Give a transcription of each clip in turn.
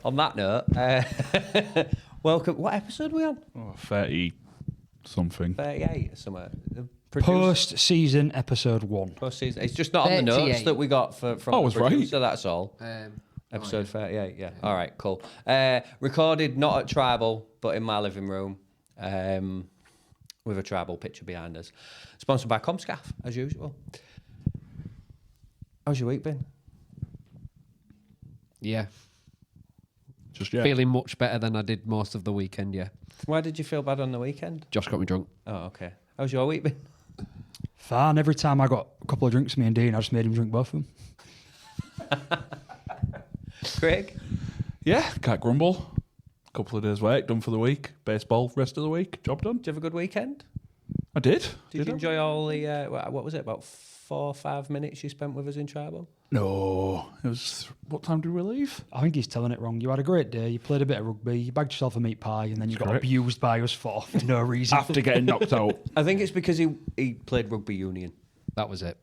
On that note, welcome. What episode are we on? 30 something. 38 or something. Post-season episode 1. Post-season. It's just not on the notes 38. that we got from I was the right. producer, that's all. Episode 38, yeah. All right, cool. Recorded not at Tribal, but in my living room with a Tribal picture behind us. Sponsored by Comscaf, as usual. How's your week been? Yeah. Just yet. Feeling much better than I did most of the weekend, yeah. Why did you feel bad on the weekend? Josh got me drunk. Oh, okay. How's your week been? Fine. Every time I got a couple of drinks, me and Dean, I just made him drink both of them. Craig? Yeah, can't grumble. Couple of days work done for the week. Baseball rest of the week. Job done. Did you have a good weekend? I did. Did you enjoy all the, what was it, about 4 or 5 minutes you spent with us in Tribal? No. It was, what time did we leave? I think he's telling it wrong. You had a great day. You played a bit of rugby. You bagged yourself a meat pie, and then you got Correct. abused by us for no reason. After getting knocked out. I think it's because he played rugby union. That was it.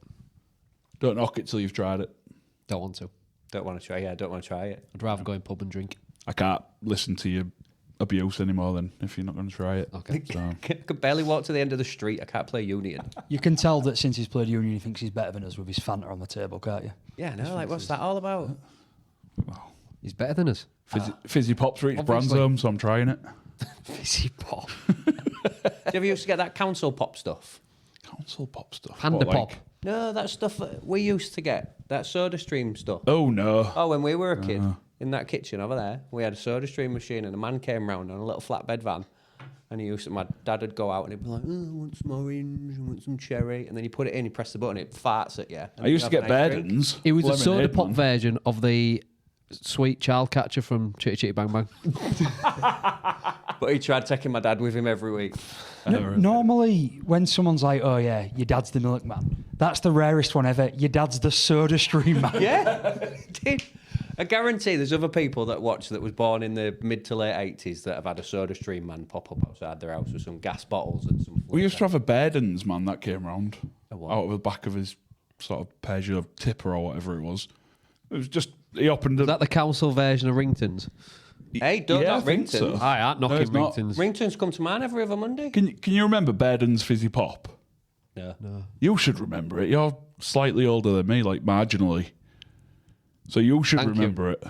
Don't knock it till you've tried it. Don't want to. Don't want to try. Yeah, don't want to try it. I'd rather go in pub and drink. I can't listen to your abuse anymore then if you're not going to try it. Okay. So, I could barely walk to the end of the street. I can't play union. You can tell that since he's played union, he thinks he's better than us with his Fanta on the table, can't you? Yeah, no, like what's that all about? He's better than us. Fizzy Pop's reached Obviously. Branzome, so I'm trying it. Fizzy pop. Did you ever used to get that council pop stuff? Council Pop stuff. Panda What, like- Pop. No, that stuff that we used to get. That Soda Stream stuff. Oh, no. Oh, when we were a kid, in that kitchen over there, we had a Soda Stream machine and a man came round on a little flatbed van. And he used to, my dad would go out and he'd be like, oh, I want some orange, I want some cherry. And then you put it in, you press the button, it farts at you. And I used to you get have a nice drink. Burdens. It was a soda Lemonade pop one. version of the sweet child catcher from Chitty Chitty Bang Bang. But he tried taking my dad with him every week. Normally, when someone's like, oh yeah, your dad's the milkman, that's the rarest one ever. Your dad's the Soda Stream man. Yeah, did. I guarantee there's other people that watch that was born in the mid to late 80s that have had a Soda Stream man pop up outside their house with some gas bottles and some... We used to have a Burdens man that came round what? out of the back of his sort of Peugeot tipper or whatever it was. It was just, he opened Is that the council version of Ringtons? Hey, don't Yeah, I knock think Ringtons. so. I aren't knocking it's not. Ringtons. Ringtons come to mind every other Monday. Can you remember Burdens Fizzy Pop? No. You should remember it. You're slightly older than me, like marginally. So you should Thank you. remember it.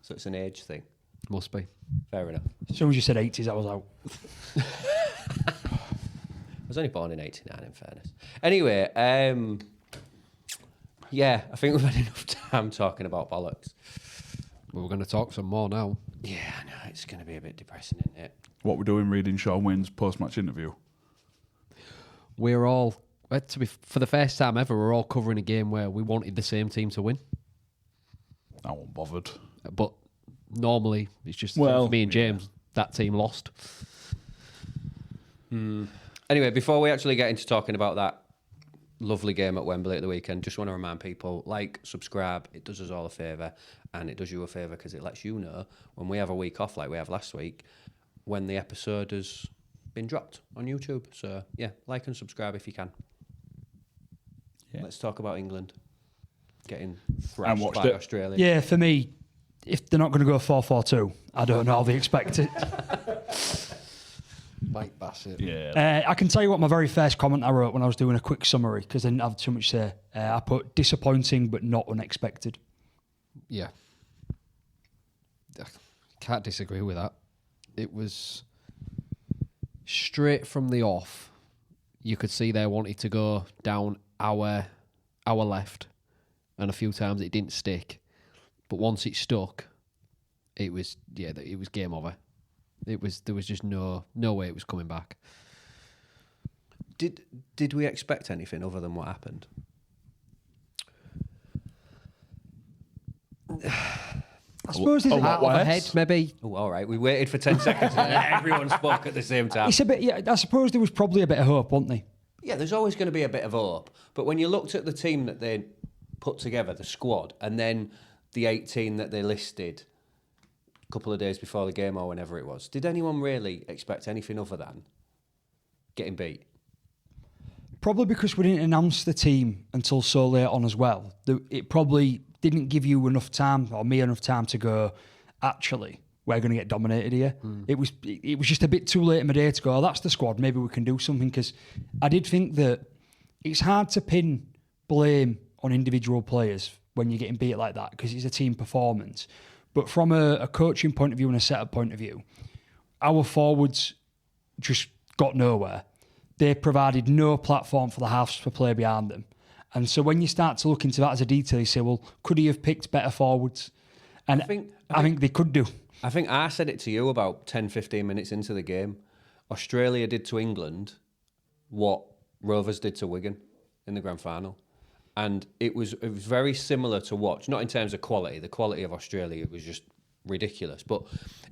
So it's an age thing. Must be. Fair enough. As soon as you said 80s, I was out. I was only born in 89, in fairness. Anyway, yeah, I think we've had enough time talking about bollocks. Well, we're going to talk some more now. Yeah, I know, it's going to be a bit depressing, isn't it? What we're doing, reading Sean Wynn's post-match interview. We're all, for the first time ever, we're all covering a game where we wanted the same team to win. I wasn't bothered. But normally, it's just Well, for me and James, that team lost. Anyway, before we actually get into talking about that lovely game at Wembley at the weekend, just want to remind people, like, subscribe. It does us all a favour, and it does you a favour because it lets you know when we have a week off like we have last week, when the episode has been dropped on YouTube. So, yeah, like and subscribe if you can. Yeah. Let's talk about England getting And thrashed watched by it. Australia. Yeah, for me, if they're not going to go 4-4-2, I don't know how they expect it. Mike Bassett. Yeah. I can tell you what my very first comment I wrote when I was doing a quick summary, because I didn't have too much to say. I put disappointing but not unexpected. Yeah. Can't disagree with that. It was straight from the off. You could see they wanted to go down our left, and a few times it didn't stick. But once it stuck, it was game over. There was just no way it was coming back. Did we expect anything other than what happened? I suppose there's Out of a head, maybe. Oh, all right. We waited for 10 seconds and then everyone spoke at the same time. it's a bit. Yeah, I suppose there was probably a bit of hope, wasn't there? Yeah, there's always going to be a bit of hope. But when you looked at the team that they put together, the squad, and then the 18 that they listed a couple of days before the game or whenever it was, did anyone really expect anything other than getting beat? Probably because we didn't announce the team until so late on as well. It probably didn't give you enough time, or me enough time, to go, actually, we're going to get dominated here. It was just a bit too late in the day to go, oh, that's the squad, maybe we can do something, because I did think that it's hard to pin blame on individual players when you're getting beat like that, because it's a team performance. But from a coaching point of view and a setup point of view, our forwards just got nowhere. They provided no platform for the halves to play behind them. And so when you start to look into that as a detail, you say, well, could he have picked better forwards? And I think they could do. I think I said it to you about 10, 15 minutes into the game. Australia did to England what Rovers did to Wigan in the grand final. And it was very similar to watch, not in terms of quality. The quality of Australia was just ridiculous. But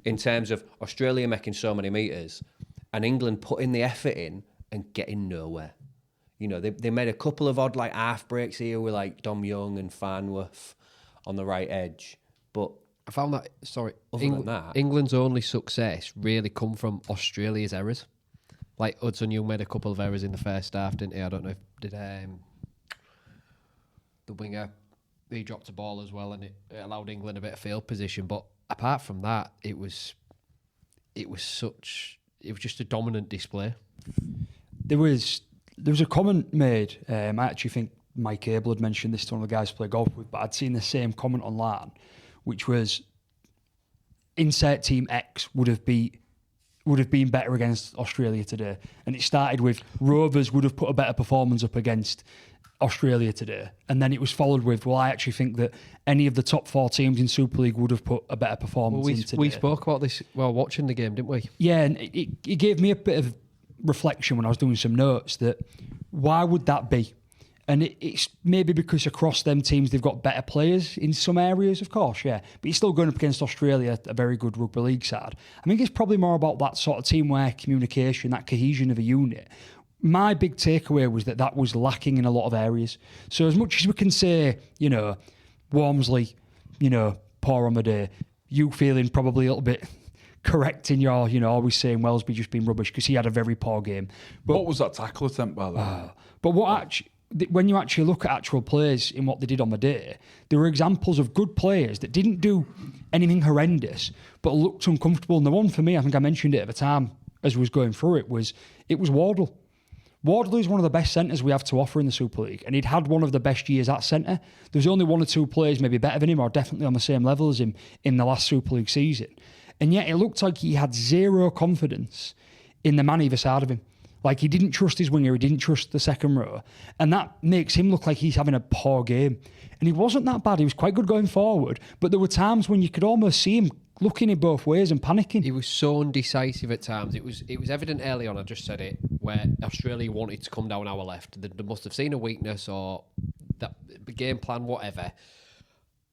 in terms of Australia making so many metres and England putting the effort in and getting nowhere. You know, they made a couple of odd like half breaks here with like Dom Young and Farnworth on the right edge. But I found that, than that, England's only success really come from Australia's errors. Like Hudson Young made a couple of errors in the first half, didn't he? I don't know if the winger, he dropped a ball as well, and it allowed England a bit of field position. But apart from that, it was just a dominant display. There was a comment made. I actually think Mike Abel had mentioned this to one of the guys I play golf with, but I'd seen the same comment online, which was insert team X would have been better against Australia today. And it started with Rovers would have put a better performance up against Australia today. And then it was followed with, well, I actually think that any of the top 4 teams in Super League would have put a better performance in today. We spoke about this while watching the game, didn't we? Yeah, and it gave me a bit of reflection when I was doing some notes that why would that be? And it's maybe because across them teams they've got better players in some areas, of course, yeah. But you're still going up against Australia, a very good rugby league side. I think it's probably more about that sort of teamwork, communication, that cohesion of a unit. My big takeaway was that was lacking in a lot of areas. So as much as we can say, you know, Walmsley, you know, poor on the day, you feeling probably a little bit correct in your, you know, always saying Wellesby just been rubbish because he had a very poor game. But what was that tackle attempt, by the way? But when you actually look at actual players in what they did on the day, there were examples of good players that didn't do anything horrendous, but looked uncomfortable. And the one for me, I think I mentioned it at the time as we was going through it was Wardle. Wardle is one of the best centres we have to offer in the Super League, and he'd had one of the best years at centre. There's only 1 or 2 players maybe better than him, or definitely on the same level as him in the last Super League season. And yet it looked like he had zero confidence in the man either side of him. Like, he didn't trust his winger, he didn't trust the second row. And that makes him look like he's having a poor game. And he wasn't that bad, he was quite good going forward. But there were times when you could almost see him looking in both ways and panicking. He was so undecisive at times. It was evident early on, I just said it, where Australia wanted to come down our left. They must have seen a weakness or that game plan, whatever.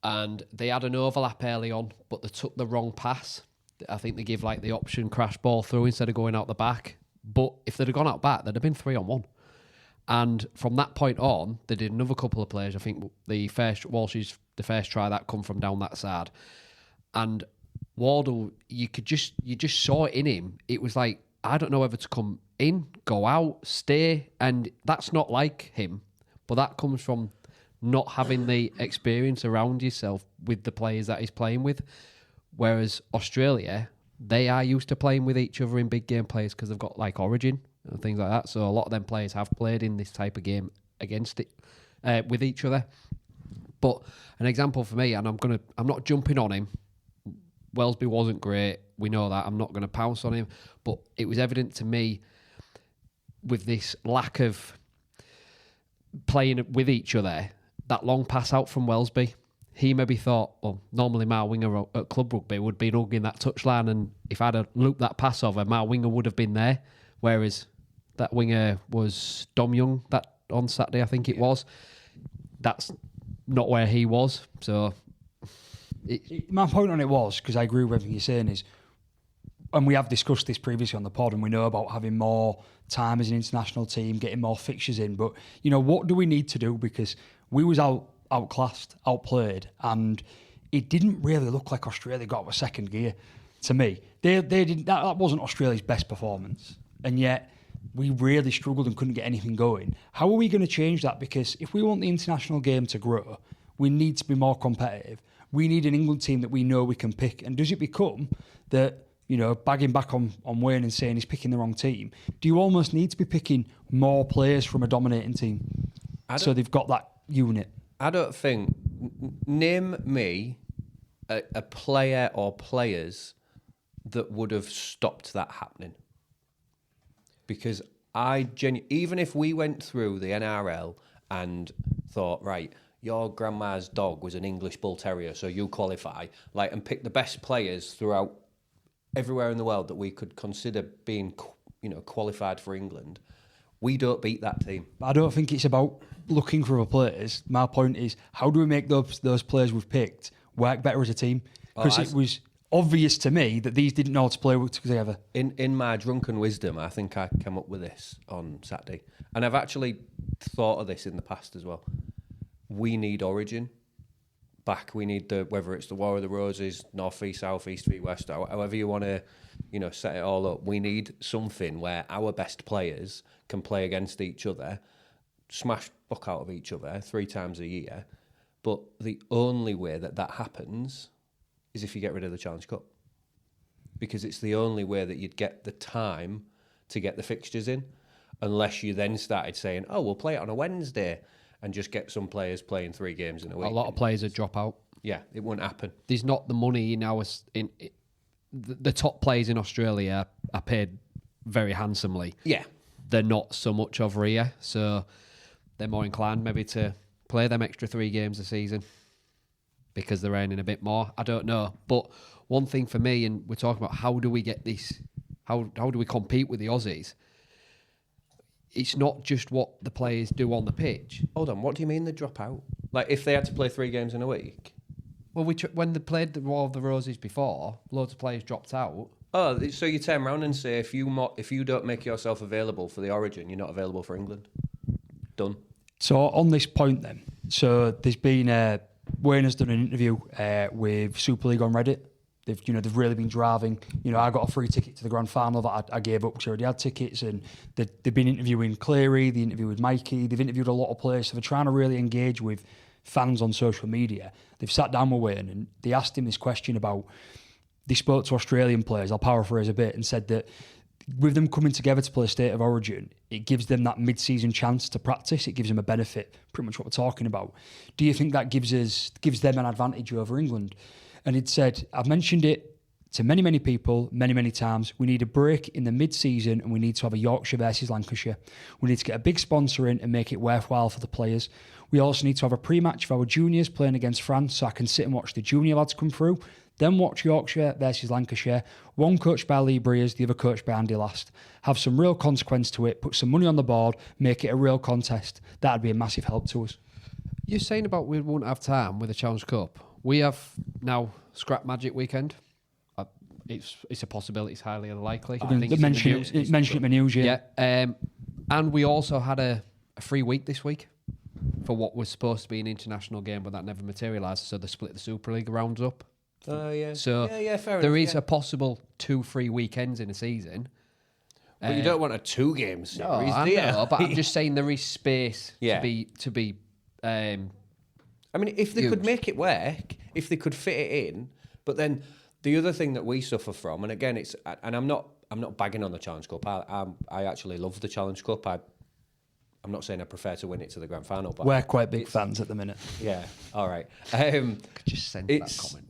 And they had an overlap early on, but they took the wrong pass. I think they give like the option crash ball through instead of going out the back. But if they'd have gone out back, there'd have been 3-on-1. And from that point on, they did another couple of players. I think the first try that come from down that side. And Wardle, you just saw it in him. It was like, I don't know whether to come in, go out, stay. And that's not like him. But that comes from not having the experience around yourself with the players that he's playing with. Whereas Australia, they are used to playing with each other in big game players because they've got like Origin and things like that. So a lot of them players have played in this type of game against it with each other. But an example for me, and I'm not jumping on him. Wellesby wasn't great. We know that. I'm not going to pounce on him. But it was evident to me with this lack of playing with each other, that long pass out from Wellesby, he maybe thought, well, normally my winger at club rugby would be hugging that touchline, and if I'd have looped that pass over, my winger would have been there. Whereas that winger was Dom Young that on Saturday, I think it was. That's not where he was. So my point on it was, because I agree with everything you're saying, is, and we have discussed this previously on the pod, and we know about having more time as an international team, getting more fixtures in. But, you know, what do we need to do? Because we was outclassed, outplayed, and it didn't really look like Australia got out of second gear to me. They didn't. That wasn't Australia's best performance, and yet we really struggled and couldn't get anything going. How are we going to change that? Because if we want the international game to grow, we need to be more competitive. we need an England team that we know we can pick. And does it become that, bagging back on Wayne and saying he's picking the wrong team? Do you almost need to be picking more players from a dominating team so they've got that unit? I don't think. Name me a player or players that would have stopped that happening. Because even if we went through the NRL and thought, right, your grandma's dog was an English Bull Terrier, so you qualify, and pick the best players throughout everywhere in the world that we could consider being, qualified for England, we don't beat that team. I don't think it's about looking for other players. My point is, how do we make those players we've picked work better as a team? Because it was obvious to me that these didn't know how to play together. In my drunken wisdom, I think I came up with this on Saturday. And I've actually thought of this in the past as well. We need Origin back. We need whether it's the War of the Roses, North East, South East, West, however you want to, set it all up. We need something where our best players can play against each other, smash fuck out of each other 3 times a year. But the only way that happens is if you get rid of the Challenge Cup. Because it's the only way that you'd get the time to get the fixtures in, unless you then started saying, oh, we'll play it on a Wednesday and just get some players playing 3 games in a week. A lot of players would drop out. Yeah, it wouldn't happen. There's not the money the top players in Australia are paid very handsomely. Yeah. They're not so much over here, so they're more inclined maybe to play them extra 3 games a season because they're earning a bit more. I don't know. But one thing for me, and we're talking about how do we get this, how do we compete with the Aussies? It's not just what the players do on the pitch. Hold on, what do you mean they drop out? Like if they had to play 3 games in a week? Well, when they played the War of the Roses before, loads of players dropped out. Oh, so you turn around and say if you don't make yourself available for the Origin, you're not available for England. Done. So on this point then, so there's been Wayne has done an interview with Super League on Reddit. They've really been driving. I got a free ticket to the grand final that I gave up because I already had tickets, and they've been interviewing Cleary, they interviewed Mikey, they've interviewed a lot of players, so they're trying to really engage with fans on social media. They've sat down with Wayne and they asked him this question about, they spoke to Australian players, I'll paraphrase a bit, and said that with them coming together to play State of Origin, it gives them that mid-season chance to practice. It gives them a benefit, pretty much what we're talking about. Do you think that gives them an advantage over England? And he'd said, I've mentioned it to many, many people, many, many times. We need a break in the mid-season and we need to have a Yorkshire versus Lancashire. We need to get a big sponsor in and make it worthwhile for the players. We also need to have a pre-match for our juniors playing against France so I can sit and watch the junior lads come through. Then watch Yorkshire versus Lancashire. One coached by Lee Breers, the other coached by Andy Last. Have some real consequence to it. Put some money on the board. Make it a real contest. That'd be a massive help to us. You're saying about we won't have time with the Challenge Cup. We have now Scrap Magic weekend. It's a possibility. It's highly unlikely. I think mentioned it in the news, yeah. And we also had a free week this week for what was supposed to be an international game, but that never materialised. So they split the Super League rounds up. Oh, yeah. So fair there enough, is a possible 2 free weekends in a season. But you don't want a 2-game series, do you? No, but I'm just saying there is space Yeah. to be. I mean, if they could make it work, if they could fit it in, but then the other thing that we suffer from, and again, I'm not bagging on the Challenge Cup. I actually love the Challenge Cup. I'm not saying I prefer to win it to the grand final, but we're quite big fans at the minute. Yeah, all right. Could just send that comment.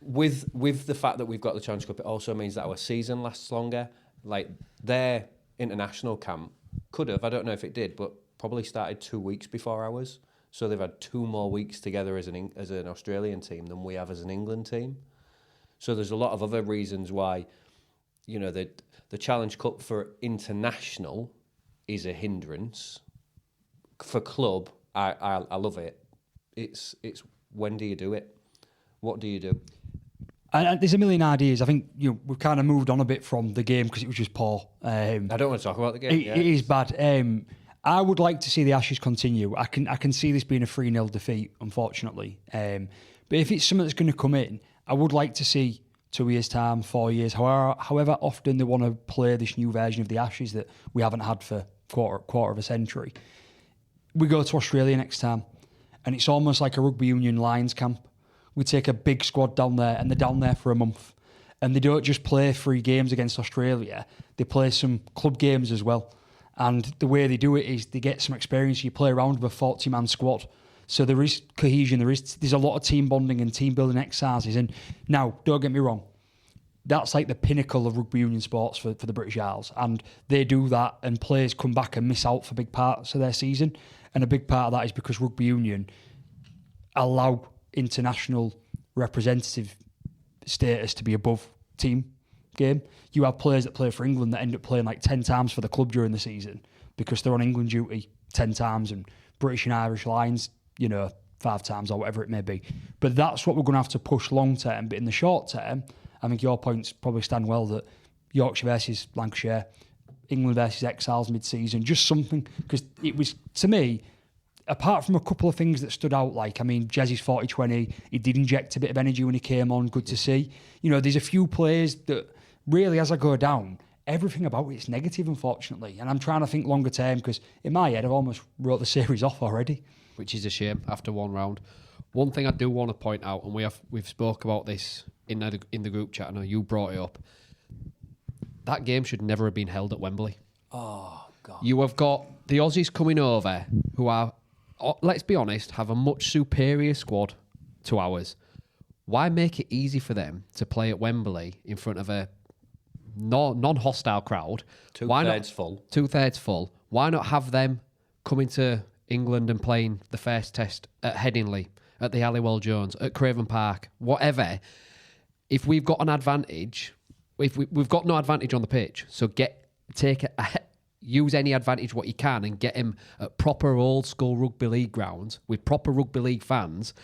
With the fact that we've got the Challenge Cup, it also means that our season lasts longer. Like their international camp could have, I don't know if it did, but probably started 2 weeks before ours. So they've had 2 more weeks together as an Australian team than we have as an England team. So there's a lot of other reasons why, the Challenge Cup for international is a hindrance. For club, I love it. It's when do you do it? What do you do? And there's a million ideas. I think we've kind of moved on a bit from the game because it was just poor. I don't want to talk about the game. It is bad. I would like to see the Ashes continue. I can see this being a 3-0 defeat, unfortunately. But if it's something that's going to come in, I would like to see 2 years' time, 4 years, however often they want to play this new version of the Ashes that we haven't had for quarter of a century. We go to Australia next time, and it's almost like a rugby union Lions camp. we take a big squad down there and they're down there for a month. And they don't just play 3 games against Australia, they play some club games as well. And the way they do it is they get some experience. You play around with a 40-man squad. So there is cohesion, there's a lot of team bonding and team building exercises. And now, don't get me wrong, that's like the pinnacle of rugby union sports for the British Isles. And they do that and players come back and miss out for big parts of their season. And a big part of that is because rugby union allow international representative status to be above team game. You have players that play for England that end up playing like 10 times for the club during the season because they're on England duty 10 times and British and Irish lines, 5 times or whatever it may be. But that's what we're going to have to push long term. But in the short term, I think your points probably stand well that Yorkshire versus Lancashire, England versus Exiles mid-season, just something, because it was, to me, apart from a couple of things that stood out, like, Jezzy's 40-20, he did inject a bit of energy when he came on, good to see. There's a few players that really, as I go down, everything about it's negative, unfortunately. And I'm trying to think longer term, because in my head, I've almost wrote the series off already. Which is a shame after one round. One thing I do want to point out, and we've spoke about this in the group chat, I know you brought it up, that game should never have been held at Wembley. Oh, God. You have got the Aussies coming over who are, let's be honest, have a much superior squad to ours. Why make it easy for them to play at Wembley in front of a non-hostile crowd? Two-thirds full. Two-thirds full. Why not have them coming to England and playing the first test at Headingley, at the Halliwell Jones, at Craven Park, whatever? If we've got an advantage, we've got no advantage on the pitch, so use any advantage what you can and get him at proper old school rugby league grounds with proper rugby league fans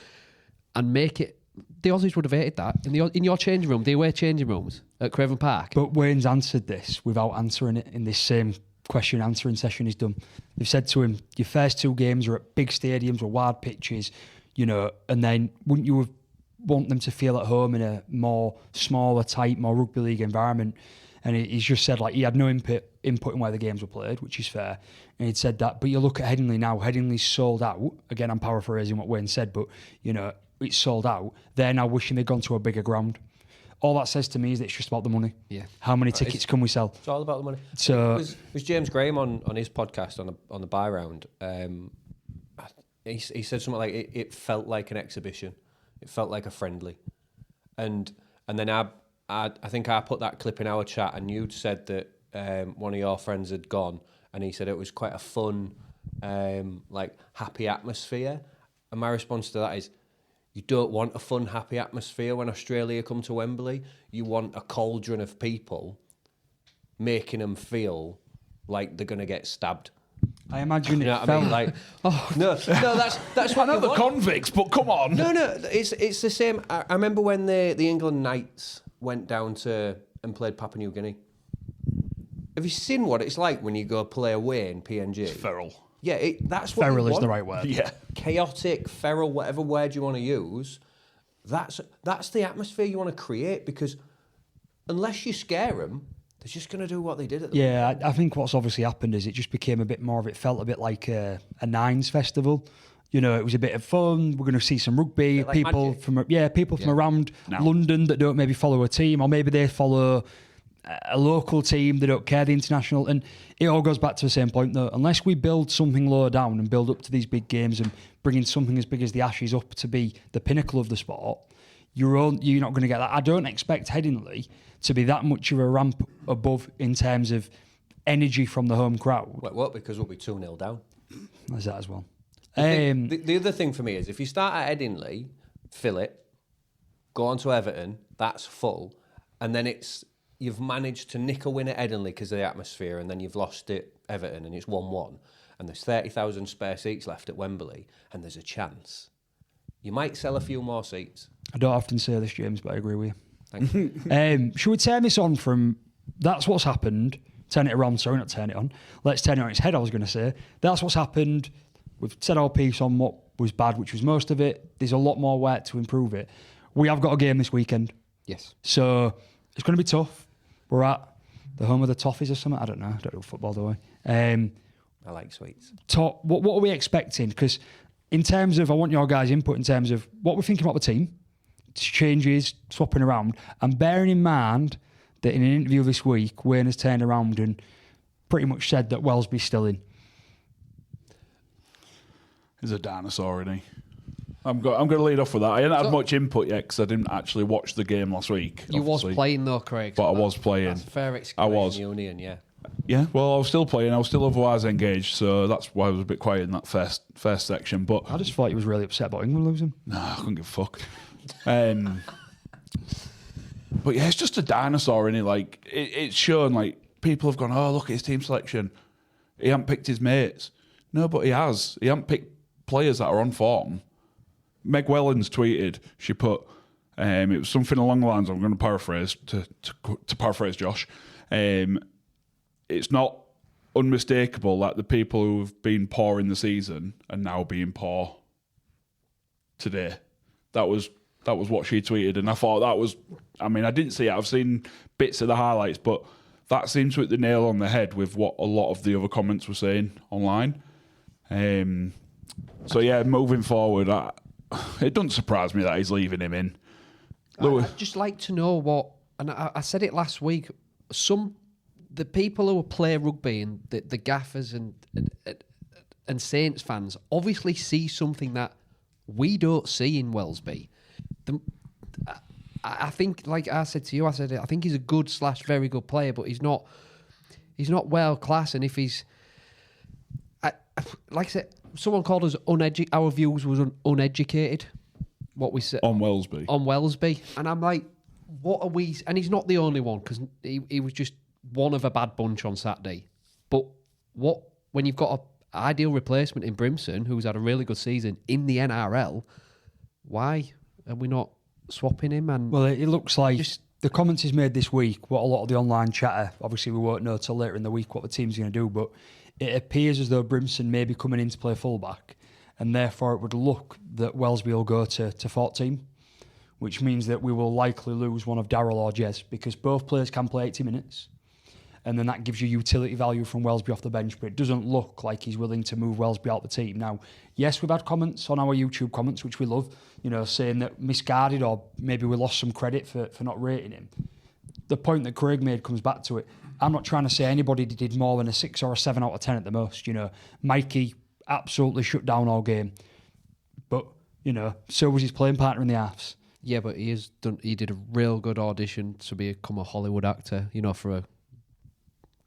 and make it. The Aussies would have hated that in your changing room, the away changing rooms at Craven Park. But Wayne's answered this without answering it in this same question answering session he's done. They've said to him, your first 2 games are at big stadiums with wide pitches, and then wouldn't you want them to feel at home in a more smaller, tight, more rugby league environment? And he's just said he had no input in where the games were played, which is fair. And he'd said that. But you look at Headingley now, Headingley's sold out. Again, I'm paraphrasing what Wayne said, but it's sold out. They're now wishing they'd gone to a bigger ground. All that says to me is that it's just about the money. Yeah. How many tickets can we sell? It's all about the money. So was James Graham on his podcast on the bye round? He said something like it felt like an exhibition. It felt like a friendly, and then I think I put that clip in our chat, and you'd said that one of your friends had gone, and he said it was quite a fun, happy atmosphere. And my response to that is, you don't want a fun, happy atmosphere when Australia come to Wembley. You want a cauldron of people making them feel like they're going to get stabbed. I imagine No, that's what I know you the want. convicts, but come on. No, it's the same. I remember when the England Knights went down to and played Papua New Guinea. Have you seen what it's like when you go play away in PNG? Feral. Yeah, that's what feral you is want. the right word. Yeah. Chaotic, feral, whatever word you want to use. That's the atmosphere you want to create, because unless you scare them, they're just going to do what they did at the Yeah, I think what's obviously happened is it just became a bit more of, it felt a bit like a Nines festival. It was a bit of fun. We're going to see some rugby. Like people magic. from around No. London that don't maybe follow a team, or maybe they follow a local team. They don't care the international. And it all goes back to the same point, though. Unless we build something lower down and build up to these big games and bringing something as big as the Ashes up to be the pinnacle of the sport, you're not going to get that. I don't expect Headingley to be that much of a ramp above in terms of energy from the home crowd. What? Because we'll be 2-0 down. There's that as well. The other thing for me is, if you start at Headingley, fill it, go on to Everton, that's full, and then you've managed to nick a win at Headingley because of the atmosphere, and then you've lost it Everton and it's 1-1, and there's 30,000 spare seats left at Wembley, and there's a chance you might sell a few more seats. I don't often say this, James, but I agree with you. Thank you. Should we turn this on from that's what's happened, turn it around, sorry, not turn it on. Let's turn it on its head, I was going to say. That's what's happened. We've said our piece on what was bad, which was most of it. There's a lot more work to improve it. We have got a game this weekend. Yes. So it's going to be tough. We're at the home of the Toffees or something. I don't know. I don't do football, do I? I like sweets. What are we expecting? Because in terms of, I want your guys' input in terms of what we're thinking about the team. changes, swapping around, and bearing in mind that in an interview this week, Wayne has turned around and pretty much said that Wellesby's still in. He's a dinosaur, isn't he? I'm going to lead off with that. I didn't have much input yet because I didn't actually watch the game last week. You was obviously. playing though, Craig. But I was playing. That's a fair excuse. I was. Union, yeah. Yeah, well, I was still playing. I was still otherwise engaged, so that's why I was a bit quiet in that first section. But I just thought he was really upset about England losing. nah, I couldn't give a fuck. But yeah, it's just a dinosaur, innit? Like it's shown. Like people have gone, oh, look at his team selection. He hasn't picked his mates. No, but he has. He hasn't picked players that are on form. Meg Wellens tweeted. She put, it was something along the lines. I'm going to paraphrase to paraphrase Josh. It's not unmistakable that the people who've been poor in the season are now being poor today. That was what she tweeted, and I thought that was. I mean, I didn't see it. I've seen bits of the highlights, but that seems to hit the nail on the head with what a lot of the other comments were saying online. So yeah, moving forward, it doesn't surprise me that he's leaving him in. I'd just like to know what, and I said it last week. The people who play rugby and the gaffers and Saints fans obviously see something that we don't see in Wellesby. I think, like I said to you, I think he's a good / very good player, but he's not world class. And if he's, like I said, someone called us uneducated. Our views was uneducated. What we said on Wellesby, and I'm like, what are we? And he's not the only one because he was just one of a bad bunch on Saturday. But when you've got an ideal replacement in Brimson, who's had a really good season in the NRL, why are we not swapping him? And well, it looks like the comments he's made this week, what a lot of the online chatter, obviously we won't know till later in the week what the team's going to do, but it appears as though Brimson may be coming in to play fullback, and therefore it would look that Wellesby will go to 14, which means that we will likely lose one of Darryl or Jez, because both players can play 80 minutes. And then that gives you utility value from Wellesby off the bench, but it doesn't look like he's willing to move Wellesby out the team. Now, yes, we've had comments on our YouTube comments, which we love, saying that misguided or maybe we lost some credit for not rating him. The point that Craig made comes back to it. I'm not trying to say anybody did more than a 6 or a 7 out of 10 at the most. Mikey absolutely shut down all game. But, so was his playing partner in the halves. Yeah, but he did a real good audition to become a Hollywood actor, for a...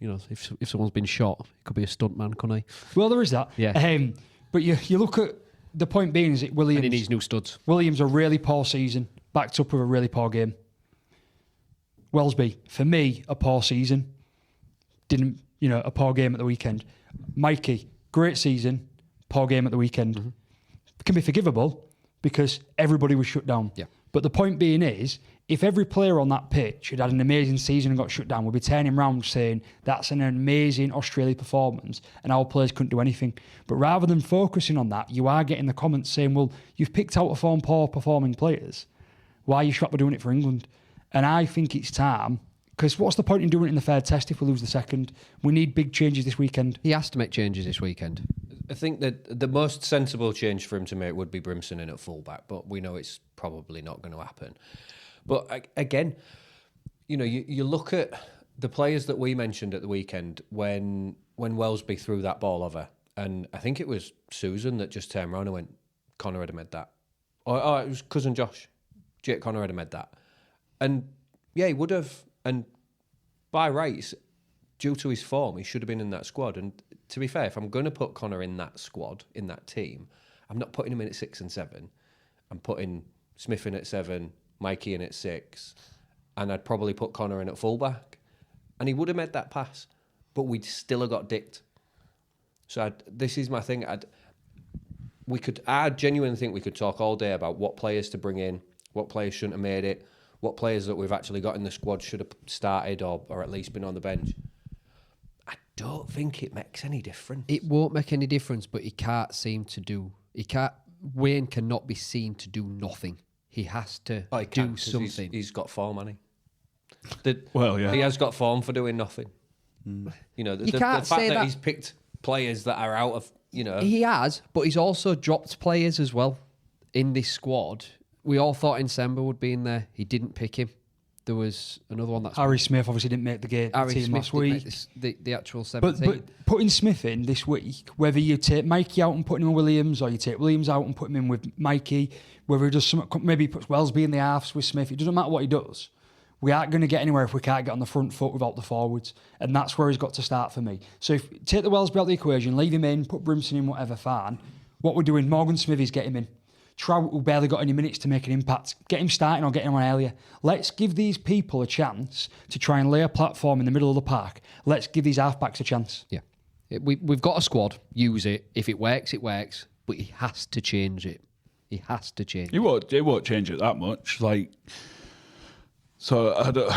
if someone's been shot, it could be a stuntman, couldn't he? Well, there is that. Yeah. But you look at the point being is that Williams. And he needs new studs. Williams a really poor season, backed up with a really poor game. Wellesby, for me, a poor season. Didn't a poor game at the weekend. Mikey, great season, poor game at the weekend. Mm-hmm. Can be forgivable because everybody was shut down. Yeah. But the point being is, if every player on that pitch had an amazing season and got shut down, we'd be turning around saying that's an amazing Australia performance and our players couldn't do anything. But rather than focusing on that, you are getting the comments saying, well, you've picked out poor performing players. Why are you shot for doing it for England? And I think it's time, because what's the point in doing it in the third test if we lose the second? We need big changes this weekend. He has to make changes this weekend. I think that the most sensible change for him to make would be Brimson in at fullback, but we know it's probably not going to happen. But again, you look at the players that we mentioned at the weekend when Wellesby threw that ball over, and I think it was Susan that just turned around and went, Connor had made that. Oh, it was cousin Josh. Jake Connor had made that. And yeah, he would have, and by rights, due to his form, he should have been in that squad. And to be fair, if I'm going to put Connor in that squad, in that team, I'm not putting him in at 6 and 7. I'm putting Smith in at 7, Mikey in at 6, and I'd probably put Connor in at fullback. And he would have made that pass, but we'd still have got dicked. So this is my thing. I genuinely think we could talk all day about what players to bring in, what players shouldn't have made it, what players that we've actually got in the squad should have started or at least been on the bench. I don't think it makes any difference. It won't make any difference, but Wayne cannot be seen to do nothing. He has to do something. He's got form, hasn't he? He has got form for doing nothing. Mm. The fact that he's picked players that are out of, He has, but he's also dropped players as well in this squad we all thought Nsemba would be in there. He didn't pick him. There was another one that's Harry Smith obviously didn't make the team Smith last didn't week. make the actual 17. But putting Smith in this week, whether you take Mikey out and put him in Williams, or you take Williams out and put him in with Mikey, whether he does something, maybe he puts Wellesby in the halves with Smith, it doesn't matter what he does. We aren't going to get anywhere if we can't get on the front foot without the forwards. And that's where he's got to start for me. So if take the Wellesby out of the equation, leave him in, put Brimson in, whatever, fine. What we're doing, Morgan Smithies, get him in. Trout, who barely got any minutes to make an impact, get him starting or get him on earlier. Let's give these people a chance to try and lay a platform in the middle of the park. Let's give these halfbacks a chance. Yeah. We've got a squad. Use it. If it works, it works. But he has to change it. He has to change it. He won't change it that much. So I don't,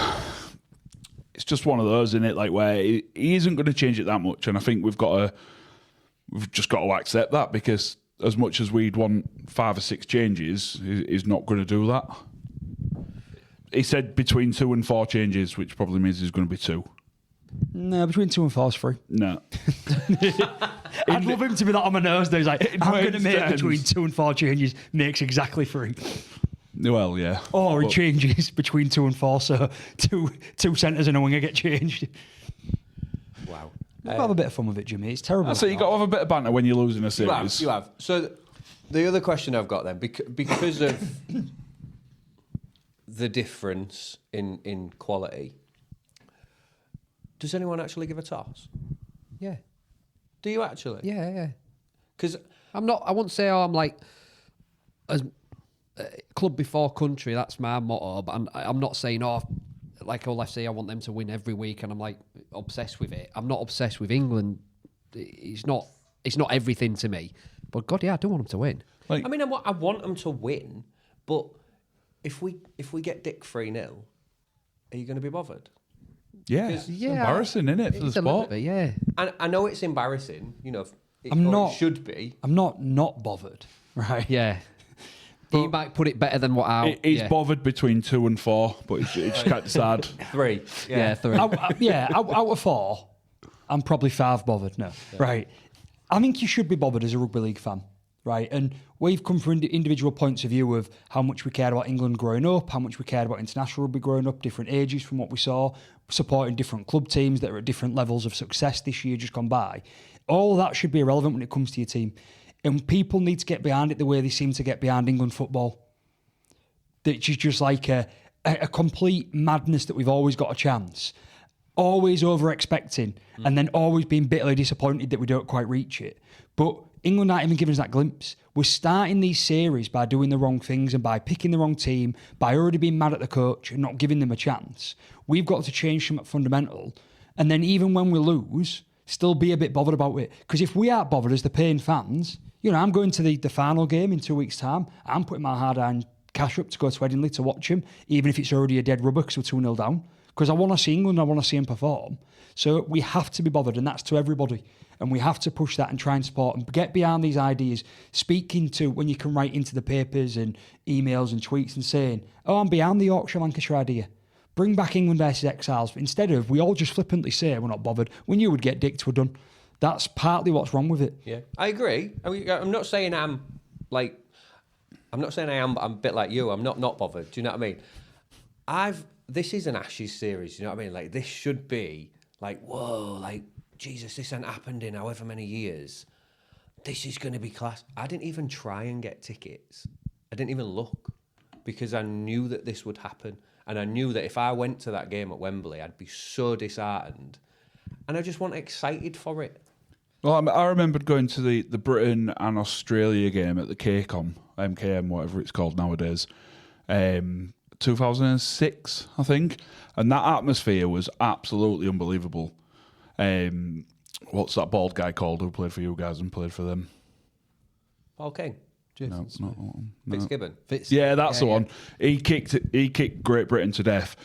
it's just one of those, isn't it? Like where he isn't going to change it that much, and I think we've just got to accept that, because as much as we'd want 5 or 6 changes, he's not going to do that. He said between 2 and 4 changes, which probably means there's going to be 2. No, between 2 and 4 is free. No. I'd love him to be that on my nose. Though. He's like, I'm going to make sense. between 2 and 4 changes, makes exactly 3. Well, yeah. Or he changes between 2 and 4, so two centres and a winger get changed. Wow. We'll have a bit of fun with it, Jimmy. It's terrible. So you got to have a bit of banter when you're losing a series. You have. So the other question I've got then, because of the difference in quality, does anyone actually give a toss? Yeah. Do you actually? Yeah. Because I wouldn't say I'm like as club before country. That's my motto. But I'm not saying like LFC. I want them to win every week, and I'm like obsessed with it. I'm not obsessed with England. It's not everything to me. But God, yeah, I do want them to win. I mean, I want them to win, but if we get Dick 3-0, are you going to be bothered? Yeah, it's embarrassing, isn't it, for the sport? Bit, yeah. And I know it's embarrassing, it should be. I'm not bothered, right? Yeah. He might put it better than what I... He's bothered between 2 and 4, but he just can't decide. 3. Yeah, 3. Out of 4, I'm probably 5 bothered. No, right. I think you should be bothered as a rugby league fan, right? And we've come from individual points of view of how much we cared about England growing up, how much we cared about international rugby growing up, different ages from what we saw, supporting different club teams that are at different levels of success this year just gone by. All of that should be irrelevant when it comes to your team. And people need to get behind it the way they seem to get behind England football. Which is just like a complete madness that we've always got a chance. Always over-expecting, and then always being bitterly disappointed that we don't quite reach it. But England aren't even giving us that glimpse. We're starting these series by doing the wrong things and by picking the wrong team, by already being mad at the coach and not giving them a chance. We've got to change something fundamental. And then even when we lose, still be a bit bothered about it. Because if we aren't bothered as the paying fans, I'm going to the final game in 2 weeks' time. I'm putting my hard-earned cash up to go to Headingley to watch him, even if it's already a dead rubber because we're 2-0 down. Because I want to see England, I want to see him perform. So we have to be bothered, and that's to everybody. And we have to push that and try and support and get behind these ideas. Speaking to when you can write into the papers and emails and tweets and saying, I'm behind the Yorkshire-Lancashire idea. Bring back England versus Exiles. Instead of, we all just flippantly say we're not bothered. We knew we'd get dicked, we're done. That's partly what's wrong with it. Yeah, I agree. I'm not saying I'm a bit like you. I'm not bothered. Do you know what I mean? This is an Ashes series. You know what I mean? Like, this should be like, whoa, like, Jesus, this hasn't happened in however many years. This is going to be class. I didn't even try and get tickets. I didn't even look because I knew that this would happen. And I knew that if I went to that game at Wembley, I'd be so disheartened. And I just wasn't excited for it. Well, I remembered going to the Britain and Australia game at the MKM, whatever it's called nowadays, 2006, I think. And that atmosphere was absolutely unbelievable. What's that bald guy called who played for you guys and played for them? Paul King. No, not that one. Fitzgibbon. Yeah, that's the one. He kicked Great Britain to death.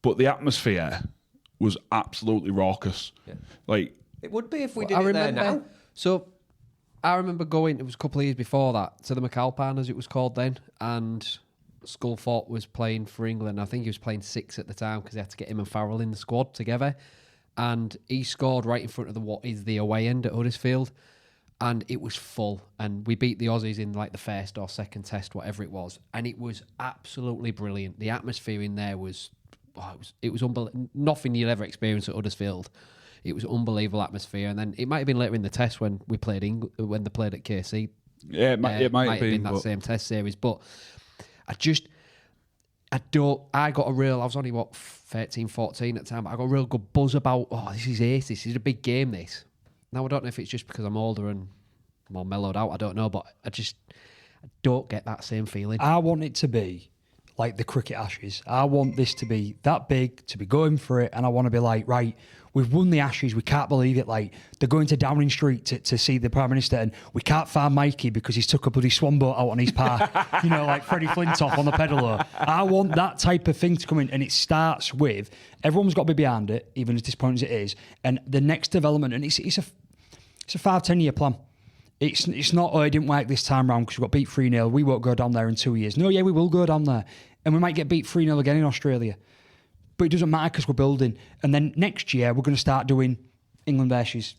But the atmosphere was absolutely raucous. Yeah. Like, it would be if we did it there now. So I remember going, it was a couple of years before that, to the McAlpine, as it was called then, and Sculthorpe was playing for England. I think he was playing 6 at the time because they had to get him and Farrell in the squad together. And he scored right in front of what is the away end at Huddersfield. and it was full. And we beat the Aussies in like the first or second test, whatever it was, and it was absolutely brilliant. The atmosphere in there was, it was unbelievable. Nothing you'd ever experience at Huddersfield. It was unbelievable atmosphere. And then it might have been later in the test when we played when they played at KC. Yeah, it might have been that same test series, but I got a real, I was only 13, 14 at the time, but I got a real good buzz about, this is ace, this is a big game, this. Now I don't know if it's just because I'm older and more mellowed out, I don't know, but I don't get that same feeling. I want it to be like the cricket Ashes. I want this to be that big, to be going for it, and I want to be like, right, we've won the Ashes, we can't believe it, like, they're going to Downing Street to see the Prime Minister, and we can't find Mikey because he's took a bloody swan boat out on his park, like Freddie Flintoff on the pedalo. I want that type of thing to come in, and it starts with, everyone's got to be behind it, even as disappointing as it is, and the next development, and it's a 5-10 year plan. It's not, it didn't work this time round because we got beat 3-0, we won't go down there in 2 years. No, yeah, we will go down there, and we might get beat 3-0 again in Australia. But it doesn't matter because we're building. And then next year, we're going to start doing England versus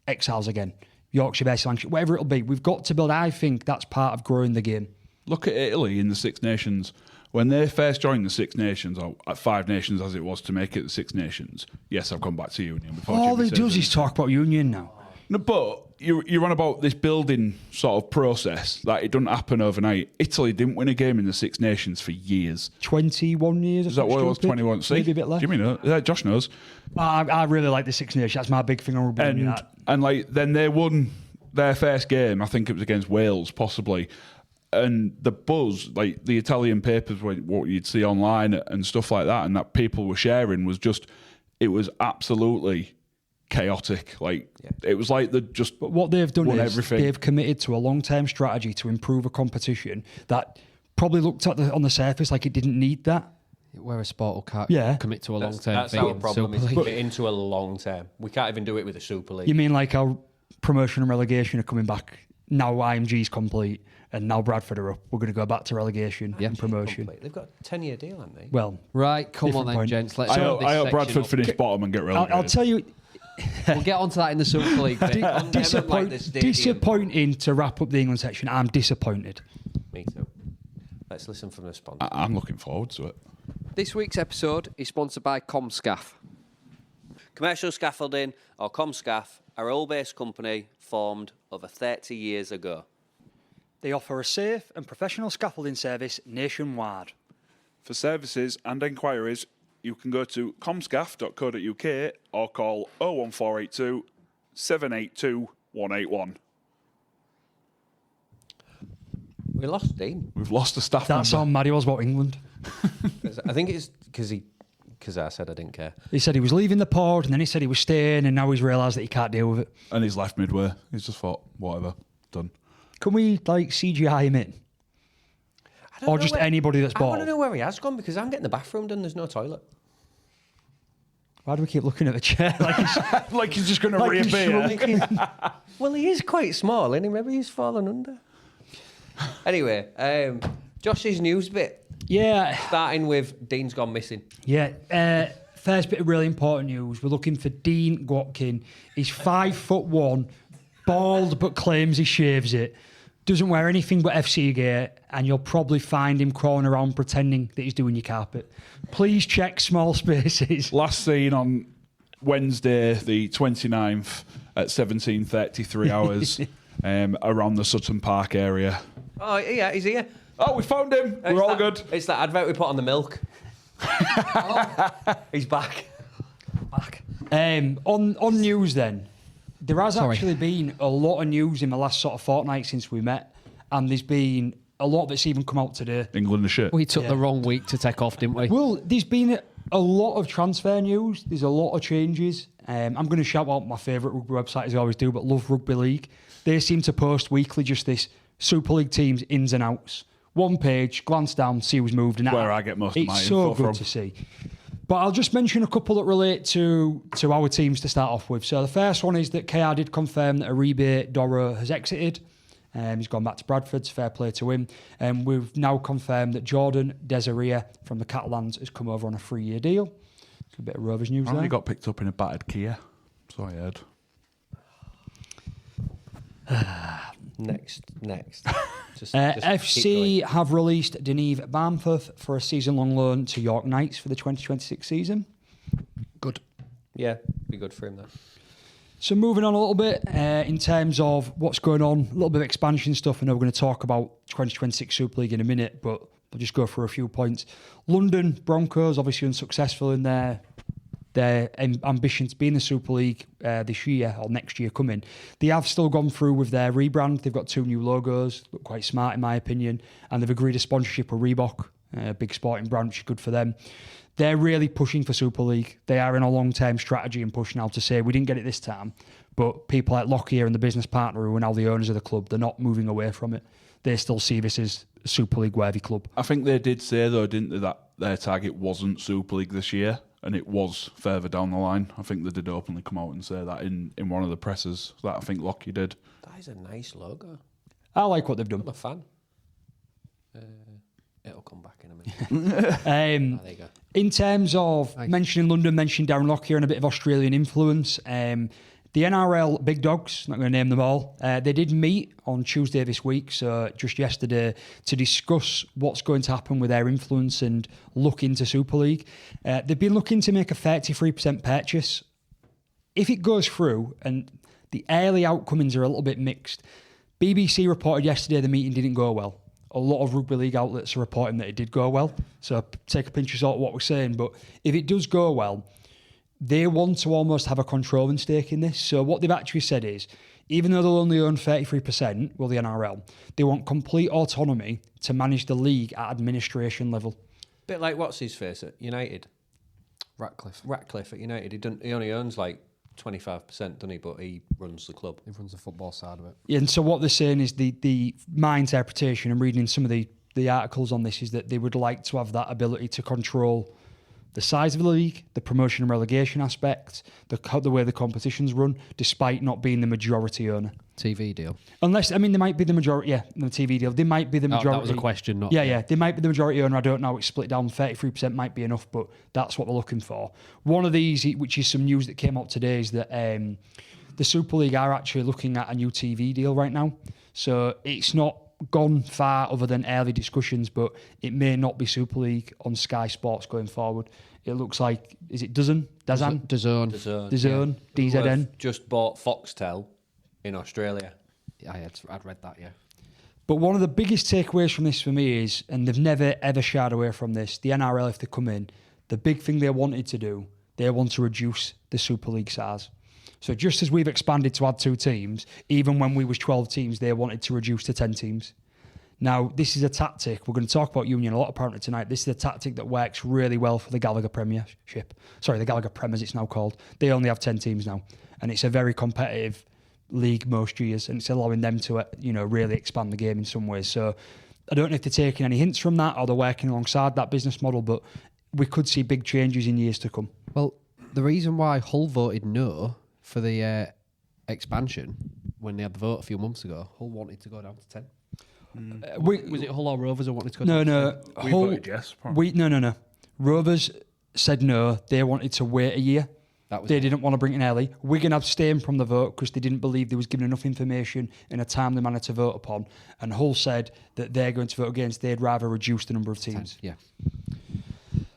Exiles again. Yorkshire versus Lancashire, whatever it'll be. We've got to build. I think that's part of growing the game. Look at Italy in the Six Nations. When they first joined the Six Nations, or at Five Nations as it was to make it the Six Nations, yes, I've gone back to Union. All he does is talk about Union now. No, but you're on about this building sort of process that it doesn't happen overnight. Italy didn't win a game in the Six Nations for years. 21 years. Is that what it was? 21. See, maybe a bit less. Jimmy knows. Yeah, Josh knows. I really like the Six Nations. That's my big thing on rugby. And like then they won their first game. I think it was against Wales, possibly. And the buzz, like the Italian papers, what you'd see online and stuff like that, and that people were sharing was just, it was absolutely chaotic. Like it was like but what they've done is everything. They've committed to a long-term strategy to improve a competition that probably looked at on the surface like it didn't need that. Where a sport will commit to a long-term thing. That's our problem, is League. into a long term. We can't even do it with the Super League. You mean like our promotion and relegation are coming back? Now IMG's complete and now Bradford are up. We're going to go back to relegation and promotion. Complete. They've got a 10-year deal, haven't they? Well, right, come on different then, point. gents. Let's I hope Bradford finish bottom and get relegated. I'll tell you, We'll get onto that in the Super League. disappointing to wrap up the England section. I'm disappointed. Me too. Let's listen from the sponsor. I'm looking forward to it. This week's episode is sponsored by Comscaff. Commercial Scaffolding, or Comscaff, are a Hull-based company formed over 30 years ago. They offer a safe and professional scaffolding service nationwide. For services and enquiries, you can go to comscaff.co.uk or call 01482 782 181. We lost Dean. We've lost a staff That's member. how mad he was about England. I think it's because I said I didn't care. He said he was leaving the pod, and then he said he was staying, and now he's realised that he can't deal with it. And he's left midway. He's just thought, whatever, done. Can we CGI him in? Or just anybody that's I bald? want to know where he has gone because I'm getting the bathroom done. There's no toilet. Why do we keep looking at the chair Like he's just going to like he's reappear. shrunken? Well, he is quite small, isn't he? Maybe he's fallen under. Anyway, Josh's news bit. Yeah. Starting with Dean's gone missing. Yeah. First bit of really important news. We're looking for Dean Watkin. He's 5'1", bald but claims he shaves it. Doesn't wear anything but FC gear, and you'll probably find him crawling around pretending that he's doing your carpet. Please check small spaces. Last seen on Wednesday, the 29th at 17:33 hours around the Sutton Park area. Oh, yeah, he's here. Oh, we found him. We're all good. It's that advert we put on the milk. He's back. On news then, there has actually been a lot of news in the last sort of fortnight since we met, and there's been a lot that's even come out today. England is shit. We took the wrong week to take off, didn't we? Well, there's been a lot of transfer news. There's a lot of changes. I'm going to shout out my favourite rugby website, as I always do, but Love Rugby League. They seem to post weekly just this Super League teams ins and outs. One page, glance down, see who's moved. And where I get most of my It's so info good from. to see. But I'll just mention a couple that relate to our teams to start off with. So the first one is that KR did confirm that Aribe Doro has exited. He's gone back to Bradford, fair play to him. We've now confirmed that Jordan Desiree from the Catalans has come over on a 3-year deal. It's a bit of Rovers news I only there. got picked up in a battered Kia. So I heard. Next. Just keep FC going. have released Deneve Bamforth for a season-long loan to York Knights for the 2026 season. Good. Yeah, be good for him then. So moving on a little bit in terms of what's going on, a little bit of expansion stuff. I know we're going to talk about 2026 Super League in a minute, but we'll just go through a few points. London Broncos, obviously unsuccessful in their ambition to be in the Super League this year or next year coming. They have still gone through with their rebrand. They've got 2 new logos, look quite smart in my opinion, and they've agreed a sponsorship with Reebok, a big sporting brand, which is good for them. They're really pushing for Super League. They are in a long-term strategy and push now to say, we didn't get it this time, but people like Lockyer and the business partner who are now the owners of the club, they're not moving away from it. They still see this as a Super League worthy club. I think they did say, though, didn't they, that their target wasn't Super League this year, and it was further down the line. I think they did openly come out and say that in one of the presses that I think Lockyer did. That is a nice logo. I like what they've done. I'm a fan. It'll come back in a minute. There you go. In terms of mentioning London, mentioning Darren Lockyer and a bit of Australian influence, the NRL big dogs, not going to name them all, they did meet on Tuesday this week, so just yesterday, to discuss what's going to happen with their influence and look into Super League. They've been looking to make a 33% purchase. If it goes through, and the early outcomes are a little bit mixed, BBC reported yesterday the meeting didn't go well. A lot of Rugby League outlets are reporting that it did go well. So take a pinch of salt of what we're saying. But if it does go well, they want to almost have a controlling stake in this. So what they've actually said is, even though they'll only own 33%, well, the NRL, they want complete autonomy to manage the league at administration level. Bit like what's his face at United? Ratcliffe. At United. He only owns like 25%, doesn't he? But he runs the club. He runs the football side of it. Yeah, and so what they're saying is my interpretation and reading some of the articles on this is that they would like to have that ability to control the size of the league, the promotion and relegation aspect, the way the competitions run, despite not being the majority owner. TV deal. Unless, I mean, they might be the majority, the TV deal. They might be the majority. That was a question, not... Yeah, they might be the majority owner. I don't know. It's split down. 33% might be enough, but that's what they're looking for. One of these, which is some news that came out today, is that the Super League are actually looking at a new TV deal right now. So it's not gone far other than early discussions, but it may not be Super League on Sky Sports going forward. It looks like, is it DAZN? DAZN. DZN. Just bought Foxtel in Australia. Yeah, I'd read that, yeah. But one of the biggest takeaways from this for me is, and they've never ever shied away from this, the NRL, if they come in, the big thing they wanted to do, they want to reduce the Super League size. So just as we've expanded to add 2 teams, even when we was 12 teams, they wanted to reduce to 10 teams. Now, this is a tactic. We're going to talk about Union a lot apparently tonight. This is a tactic that works really well for the Gallagher Premiership. Sorry, the Gallagher Prem as it's now called. They only have 10 teams now. And it's a very competitive league most years, and it's allowing them to, really expand the game in some ways. So I don't know if they're taking any hints from that or they're working alongside that business model, but we could see big changes in years to come. Well, the reason why Hull voted no for the expansion when they had the vote a few months ago, Hull wanted to go down to 10. Was it Hull or Rovers who wanted to go down to 10? We voted yes. No. Rovers said no. They wanted to wait a year. They didn't want to bring it in early. Wigan abstained from the vote because they didn't believe they was given enough information in a timely manner to vote upon. And Hull said that they're going to vote against. They'd rather reduce the number of teams. 10, yeah.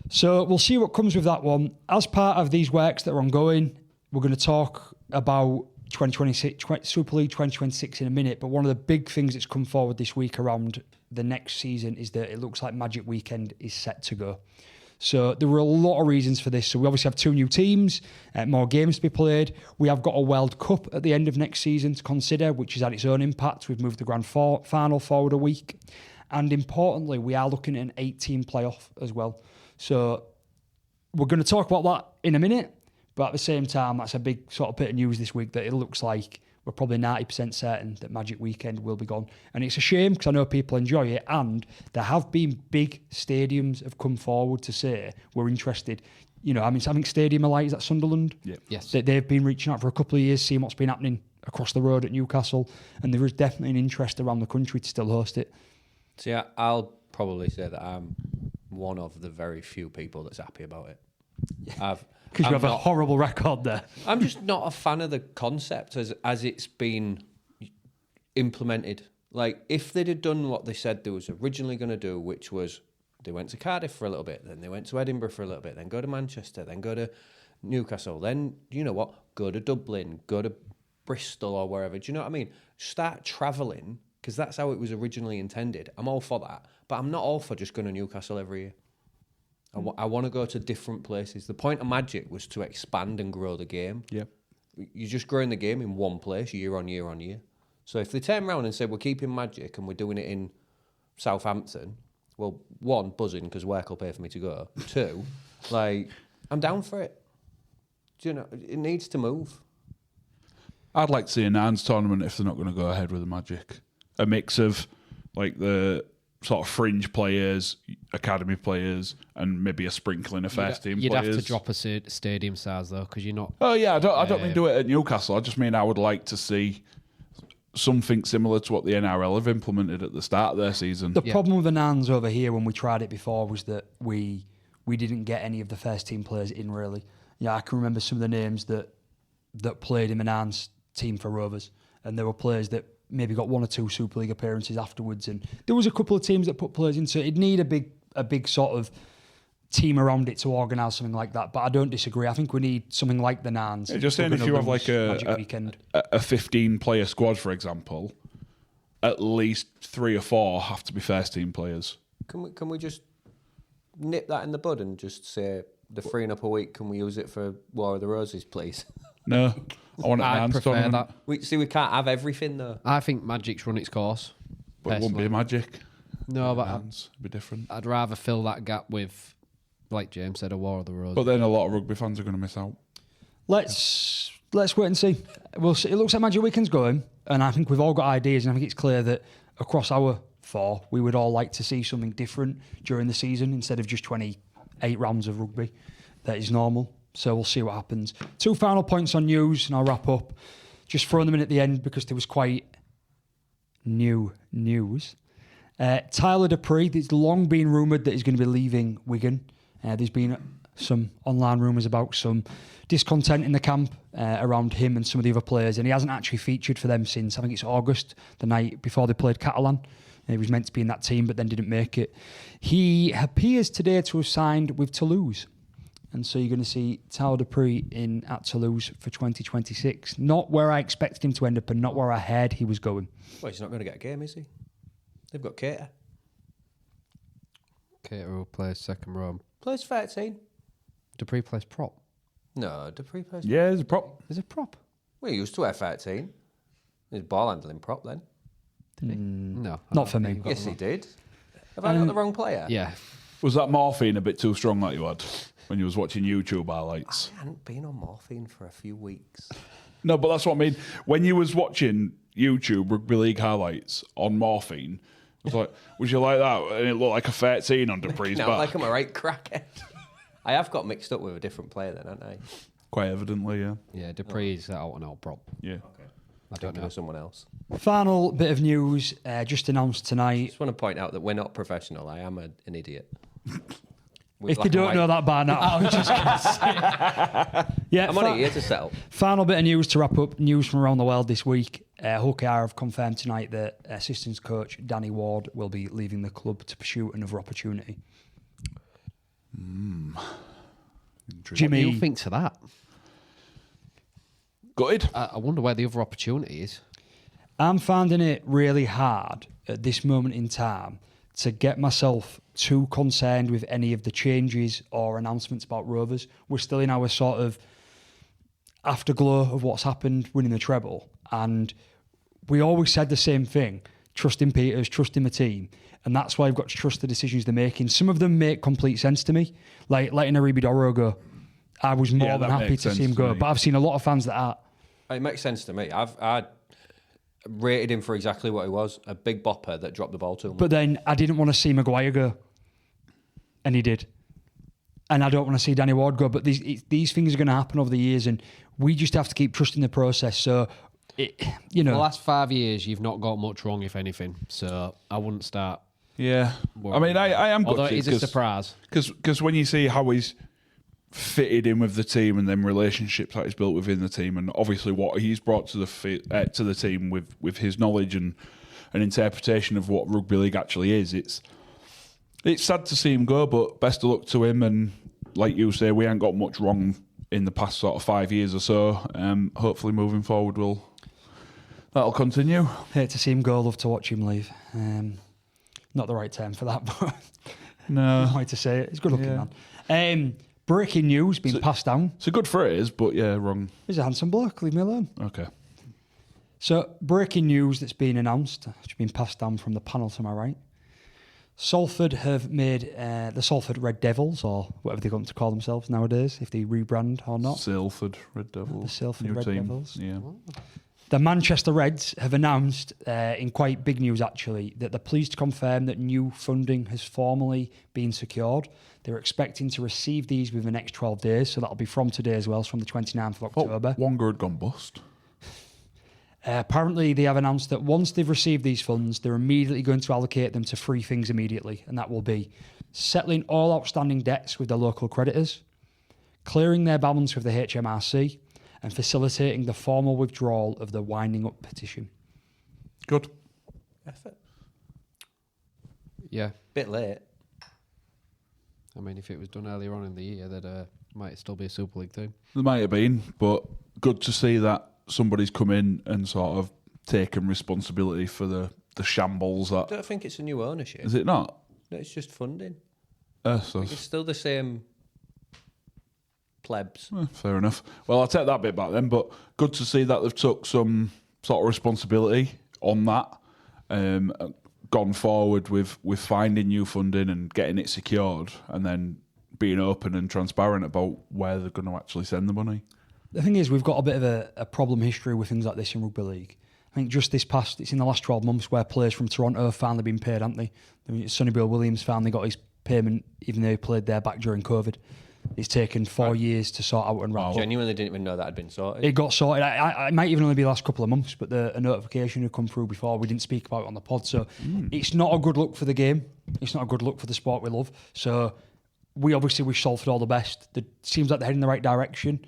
So we'll see what comes with that one. As part of these works that are ongoing, we're going to talk about 2026 Super League 2026 in a minute. But one of the big things that's come forward this week around the next season is that it looks like Magic Weekend is set to go. So there were a lot of reasons for this. So we obviously have 2 new teams, more games to be played. We have got a World Cup at the end of next season to consider, which has had its own impact. We've moved the grand final forward a week. And importantly, we are looking at an 8-team playoff as well. So we're going to talk about that in a minute. But at the same time, that's a big sort of bit of news this week that it looks like we're probably 90% certain that Magic Weekend will be gone. And it's a shame because I know people enjoy it. And there have been big stadiums have come forward to say we're interested. I think Stadium Alight is at Sunderland. Yeah. Yes. They've been reaching out for a couple of years, seeing what's been happening across the road at Newcastle. And there is definitely an interest around the country to still host it. So yeah, I'll probably say that I'm one of the very few people that's happy about it. Because you have a horrible record there. I'm just not a fan of the concept as it's been implemented. Like, if they'd have done what they said they was originally going to do, which was they went to Cardiff for a little bit, then they went to Edinburgh for a little bit, then go to Manchester, then go to Newcastle, then, you know what, go to Dublin, go to Bristol or wherever. Do you know what I mean? Start travelling, because that's how it was originally intended. I'm all for that. But I'm not all for just going to Newcastle every year. I want to go to different places. The point of Magic was to expand and grow the game. Yeah. You're just growing the game in one place year on year on year. So if they turn around and say, we're keeping Magic and we're doing it in Southampton, well, one, buzzing, because work will pay for me to go. Two, like, I'm down for it. Do you know, it needs to move. I'd like to see a Nines tournament if they're not going to go ahead with the Magic. A mix of like the sort of fringe players, academy players, and maybe a sprinkling of first team you'd players. have to drop a stadium size though, because you're not. Oh yeah, I don't mean do it at Newcastle. I just mean I would like to see something similar to what the NRL have implemented at the start of their season. The problem with the Nans over here when we tried it before was that we didn't get any of the first team players in really. Yeah, I can remember some of the names that played in the Nans team for Rovers, and there were players that maybe got one or two Super League appearances afterwards, and there was a couple of teams that put players in, so it'd need a big sort of team around it to organise something like that. But I don't disagree. I think we need something like the Nans. Yeah, just saying, if you have like a 15-player squad, for example, at least 3 or 4 have to be first team players. Can we just nip that in the bud and just say the freeing up a week, can we use it for War of the Roses, please? No, I want it I Nans prefer tournament. that. We can't have everything though. I think Magic's run its course. But it won't be a Magic. No, but Nans would be different. I'd rather fill that gap with, like James said, a War of the Roses. But then a lot of rugby fans are going to miss out. Let's wait and see. We'll see. It looks like Magic Weekend's going, and I think we've all got ideas, and I think it's clear that across our 4, we would all like to see something different during the season instead of just 28 rounds of rugby. That is normal. So we'll see what happens. 2 final points on news, and I'll wrap up. Just throwing them in at the end because there was quite new news. Tyler Dupree, it's long been rumoured that he's going to be leaving Wigan. There's been some online rumours about some discontent in the camp around him and some of the other players, and he hasn't actually featured for them since, I think it's August, the night before they played Catalan. He was meant to be in that team, but then didn't make it. He appears today to have signed with Toulouse. And so you're going to see Tyler Dupree at Toulouse for 2026. Not where I expected him to end up and not where I heard he was going. Well, he's not going to get a game, is he? They've got Cater. Cater will play second row. Plays 13. Dupree plays prop. No, Dupree plays... Yeah, there's a prop. Is it prop? Well, he used to wear 13. He's ball handling prop then. No. Not for me. Yes, he did. Have I got the wrong player? Yeah. Was that morphine a bit too strong that you had when you was watching YouTube highlights? I hadn't been on morphine for a few weeks. No, but that's what I mean. When you was watching YouTube Rugby League highlights on morphine, I was like, would you like that? And it looked like a 13 on Dupree's No, back. like I'm a right crackhead. I have got mixed up with a different player then, haven't I? Quite evidently, yeah. Yeah, Dupree's out and out prop. Yeah. I don't know. Someone else. Final bit of news just announced tonight. Just want to point out that we're not professional. I am an idiot. If you don't know that by now, I was just going to say. Yeah, I'm only here to settle. Final bit of news to wrap up. News from around the world this week. Hull KR have confirmed tonight that assistant coach Danny Ward will be leaving the club to pursue another opportunity. Jimmy, What do you think to that? Gutted. I wonder where the other opportunity is. I'm finding it really hard at this moment in time to get myself too concerned with any of the changes or announcements about Rovers. We're still in our sort of afterglow of what's happened, winning the treble. And we always said the same thing, trusting Peters, trusting the team. And that's why I've got to trust the decisions they're making. Some of them make complete sense to me, like letting Aribi Doro go. I was more than happy to see him go. But I've seen a lot of fans that are. It makes sense to me. I rated him for exactly what he was, a big bopper that dropped the ball too much. But then I didn't want to see Maguire go. And he did. And I don't want to see Danny Ward go. But these things are going to happen over the years, and we just have to keep trusting the process. So, The last 5 years, you've not got much wrong, if anything. So I wouldn't start. Yeah. I mean, I am Although gutted. it is a surprise. Because when you see how he's fitted in with the team, and then relationships that he's built within the team, and obviously what he's brought to the team with his knowledge and an interpretation of what rugby league actually is. It's sad to see him go, but best of luck to him. And like you say, we ain't got much wrong in the past sort of 5 years or so. Hopefully, moving forward, that'll continue. Hate to see him go. Love to watch him leave. Not the right term for that, but No, I like to say it. He's a good looking man. Breaking news being passed down. it's a good phrase, but yeah, wrong. He's a handsome bloke. Leave me alone. Okay. So, breaking news that's been announced, it's been passed down from the panel to my right. Salford have made the Salford Red Devils, or whatever they're going to call themselves nowadays, if they rebrand or not. Salford Red Devils. The Salford new Red team. Devils. Yeah. The Manchester Reds have announced, in quite big news actually, that they're pleased to confirm that new funding has formally been secured. They're expecting to receive these within the next 12 days, so that'll be from today as well, so from the 29th of October. Wonga had gone bust. Apparently, they have announced that once they've received these funds, they're immediately going to allocate them to three things immediately, and that will be settling all outstanding debts with their local creditors, clearing their balance with the HMRC, and facilitating the formal withdrawal of the winding up petition. Good. Effort. Yeah. Bit late. I mean, if it was done earlier on in the year, there might still be a Super League team. There might have been, but good to see that somebody's come in and sort of taken responsibility for the shambles I that... don't think it's a new ownership. Is it not? No, it's just funding. So It's still the same plebs. fair enough. Well, I'll take that bit back then, but good to see that they've took some sort of responsibility on that, gone forward with finding new funding and getting it secured, and then being open and transparent about where they're going to actually send the money. The thing is, we've got a bit of a problem history with things like this in Rugby League. I think just it's in the last 12 months where players from Toronto have finally been paid, haven't they? I mean, Sonny Bill Williams finally got his payment, even though he played there back during COVID. It's taken 4 years to sort out and wrap up. Genuinely didn't even know that had been sorted. It got sorted. It might even only be the last couple of months, but a notification had come through before. We didn't speak about it on the pod. So it's not a good look for the game. It's not a good look for the sport we love. So we obviously wish Salford all the best. It seems like they're heading in the right direction.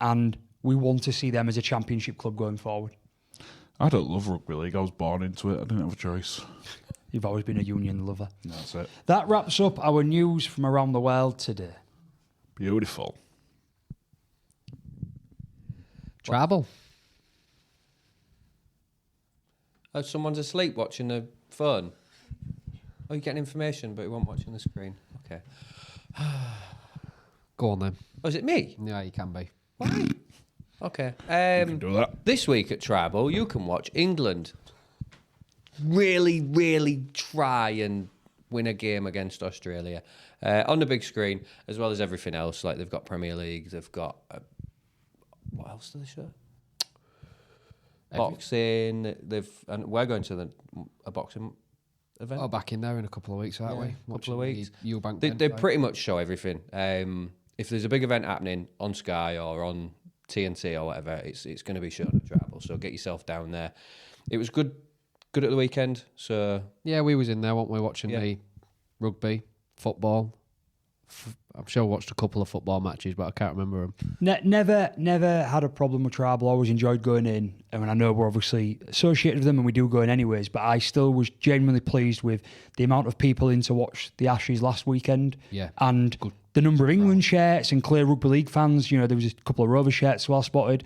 And we want to see them as a championship club going forward. I don't love rugby league. I was born into it. I didn't have a choice. You've always been a union lover. That's it. That wraps up our news from around the world today. Beautiful. Travel. Oh, someone's asleep watching the phone. Oh, you're getting information, but you weren't watching the screen. Okay. Go on then. Oh, is it me? Yeah, you can be. Why? Okay. You can do that. This week at Tribal, you can watch England really, really try and win a game against Australia on the big screen, as well as everything else. Like they've got Premier League, they've got what else do they show? Boxing. And we're going to a boxing event. Oh, back in there in a couple of weeks, aren't we? A couple of weeks. Eubank They pretty much show everything. If there's a big event happening on Sky or on TNT or whatever, it's going to be shown at Tribal. So get yourself down there. It was good at the weekend. So Yeah, we was in there, weren't we, watching the rugby, football. I'm sure I watched a couple of football matches, but I can't remember them. Never had a problem with Tribal. Always enjoyed going in. I mean, I know we're obviously associated with them and we do go in anyways, but I still was genuinely pleased with the amount of people in to watch the Ashes last weekend. Yeah. And the number of England shirts and clear Rugby League fans. You know, there was a couple of Rover shirts well spotted.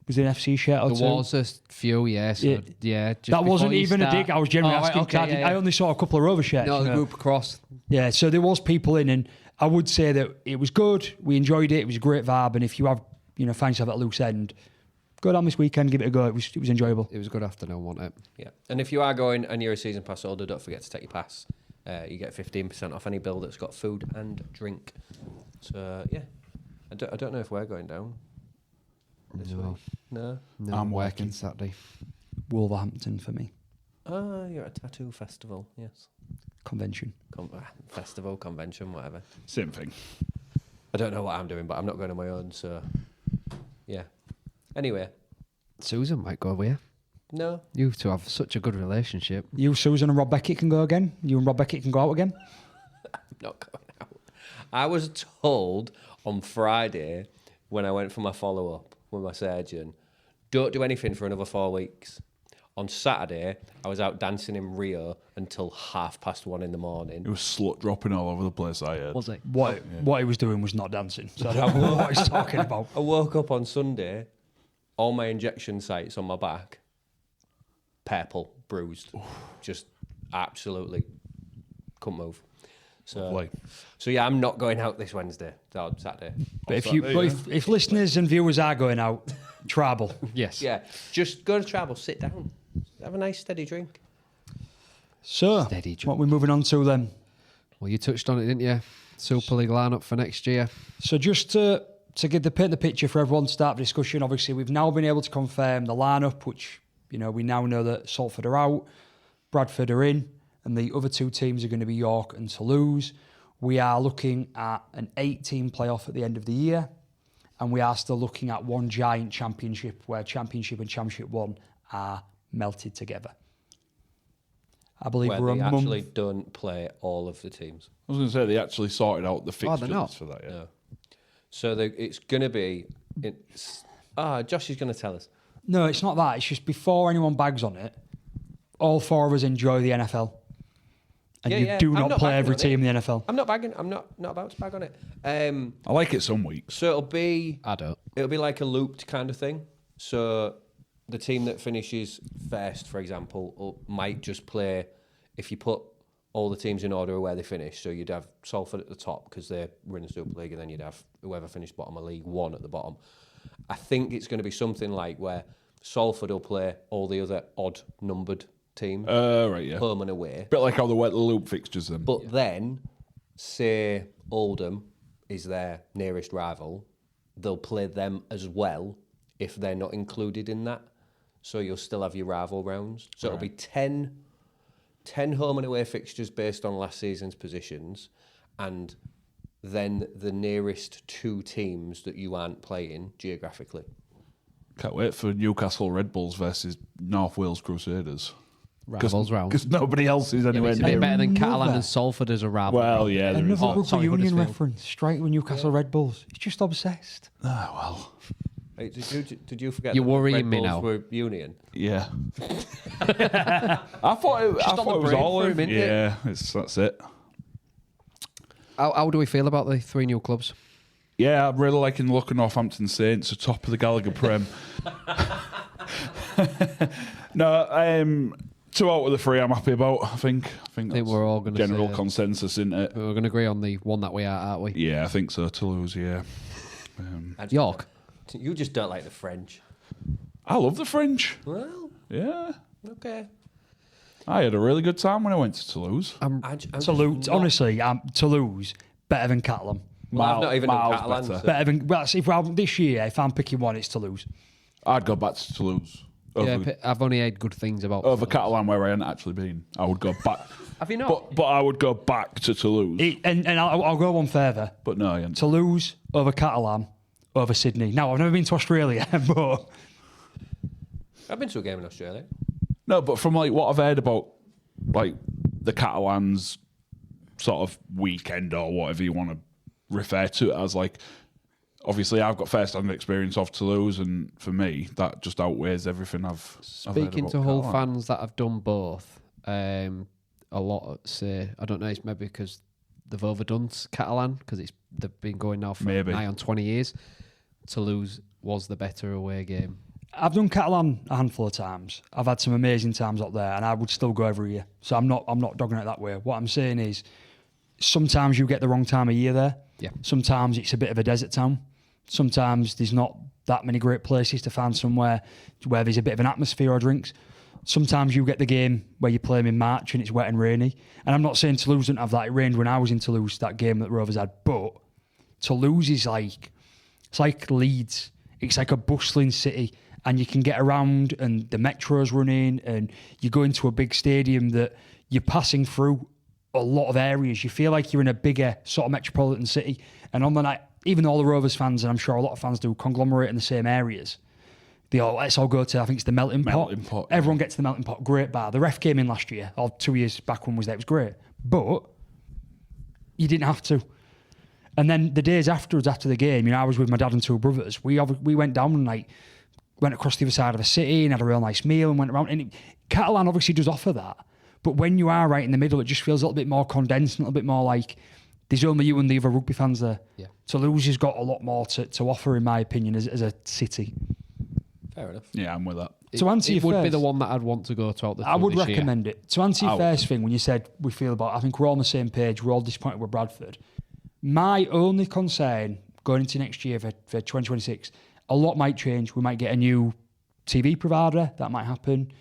Was it an FC shirt or two? There was a few, yeah. So, yeah just that wasn't before you even start. a dig. I was genuinely Oh, right, asking. 'Cause okay, I only saw a couple of Rover shirts. No, you the know. group across. Yeah, so there was people in, and I would say that it was good. We enjoyed it. It was a great vibe, and if you have, find yourself at a loose end, go down this weekend, give it a go. It was enjoyable. It was a good afternoon, wasn't it? yeah. And if you are going and you're a season pass holder, don't forget to take your pass. You get 15% off any bill that's got food and drink. So yeah, I don't know if we're going down this week. No. No, I'm working. Saturday. Wolverhampton for me. Oh, you're at a tattoo festival. Yes. Convention. Festival, convention, whatever. Same thing. I don't know what I'm doing, but I'm not going on my own. So yeah. Anyway, Susan might go with you. no. You two have such a good relationship. You, Susan, and Rob Beckett can go again. You and Rob Beckett can go out again. I'm not going out. I was told on Friday when I went for my follow-up with my surgeon, don't do anything for another 4 weeks. On Saturday, I was out dancing in Rio until 1:30 in the morning. It was slut dropping all over the place, I heard. Was it? What he was doing was not dancing. So I don't know what he's talking about. I woke up on Sunday, all my injection sites on my back, purple, bruised, just absolutely couldn't move. Lovely. So yeah, I'm not going out this Wednesday, Saturday. But if listeners and viewers are going out, travel. Yes. Yeah, just go to travel, sit down, have a nice steady drink. So, Steady drink. what we're moving on to then? Well, you touched on it, didn't you? Super League lineup for next year. So just to paint the picture for everyone to start the discussion, obviously we've now been able to confirm the lineup, which we now know that Salford are out, Bradford are in, and the other two teams are going to be York and Toulouse. We are looking at an 8-team playoff at the end of the year, and we are still looking at one giant championship where Championship and Championship 1 are melted together. I believe Where we're they a month. actually don't play all of the teams. I was going to say, they actually sorted out the they're fixtures not. for that, yeah. No. So it's going to be... Josh is going to tell us. No, it's not that. It's just before anyone bags on it, all four of us enjoy the NFL. And Yeah, you yeah. do I'm not not play bagging every on team in the NFL. I'm not bagging. I'm not about to bag on it. I like it some weeks. So it'll be I like a looped kind of thing. So the team that finishes first, for example, might just play. If you put all the teams in order of where they finish, so you'd have Salford at the top because they're in the Super League, and then you'd have whoever finished bottom of League One at the bottom. I think it's going to be something like where Salford will play all the other odd numbered teams, Right, yeah. home and away. Bit like how they went the loop fixtures then. But then, say Oldham is their nearest rival, they'll play them as well if they're not included in that. So you'll still have your rival rounds. So it'll be 10 home and away fixtures based on last season's positions, and then the nearest two teams that you aren't playing geographically. Can't wait for Newcastle Red Bulls versus North Wales Crusaders. Rivals round. Because nobody else is anywhere It's a near. bit better than Another- Catalan and Salford as a rival. Well, yeah, there is Another that. Rugby sorry, Union Huddersfield. reference, straight with Newcastle Red Bulls. He's just obsessed. Ah, well, Hey, did you forget You're that the worrying Red me Bulls now. were Union? yeah. I thought it on the was brain all for of him, innit? Yeah, that's it. How do we feel about the three new clubs? Yeah, I'm really liking the look of Northampton Saints, the top of the Gallagher Prem. No, 2 out of the 3 I'm happy about. I think that's we're all gonna general say- consensus, isn't it? We're going to agree on the one that we are, aren't we? Yeah, I think so. Toulouse, yeah. York. You just don't like the French. I love the French. Well, Yeah, okay. I had a really good time when I went to Toulouse. I'm Toulouse, honestly, Toulouse, better than Catalan. Well, I've not even done miles Catalan. better. So. Better than, well, this year, if I'm picking one, it's Toulouse. I'd go back to Toulouse over, I've only heard good things about over Catalan, where I hadn't actually been. I would go back. Have you not? But I would go back to Toulouse. And I'll go one further. But no, I hadn't. Toulouse over Catalan over Sydney. Now, I've never been to Australia, but I've been to a game in Australia. No, but from like what I've heard about like the Catalans sort of weekend or whatever you want to refer to it as, like obviously I've got first-hand experience of Toulouse, and for me that just outweighs everything I've heard Speaking about to Hull Catalan. fans that have done both, a lot say, I don't know, it's maybe because they've overdone Catalan because they've been going now for Maybe. nigh on 20 years. Toulouse was the better away game. I've done Catalan a handful of times. I've had some amazing times up there, and I would still go every year. So I'm not dogging it that way. What I'm saying is, sometimes you get the wrong time of year there. Yeah. Sometimes it's a bit of a desert town. Sometimes there's not that many great places to find somewhere where there's a bit of an atmosphere or drinks. Sometimes you get the game where you play them in March and it's wet and rainy. And I'm not saying Toulouse didn't have that. It rained when I was in Toulouse, that game that Rovers had. But Toulouse is it's like Leeds. It's like a bustling city, and you can get around, and the metro's running, and you go into a big stadium that you're passing through a lot of areas. You feel like you're in a bigger sort of metropolitan city. And on the night, even all the Rovers fans, and I'm sure a lot of fans do, conglomerate in the same areas. Let's all go to, I think it's the Melting Pot. Pot, Everyone gets to the Melting Pot. Great bar. The ref came in last year, or 2 years back when was there. It was great. But you didn't have to. And then the days afterwards, after the game, I was with my dad and two brothers. We went down and went across the other side of the city and had a real nice meal and went around. And Catalan obviously does offer that. But when you are right in the middle, it just feels a little bit more condensed, a little bit more like there's only you and the other rugby fans there. Yeah. Toulouse has got a lot more to offer, in my opinion, as a city. Fair enough. Yeah, I'm with that. To answer it your would be first- the one that I'd want to go to out the I would this year. recommend it. To answer your I would. first thing, when you said we feel about, I think we're all on the same page. We're all disappointed with Bradford. My only concern going into next year for 2026, a lot might change. We might get a new TV provider. That might happen.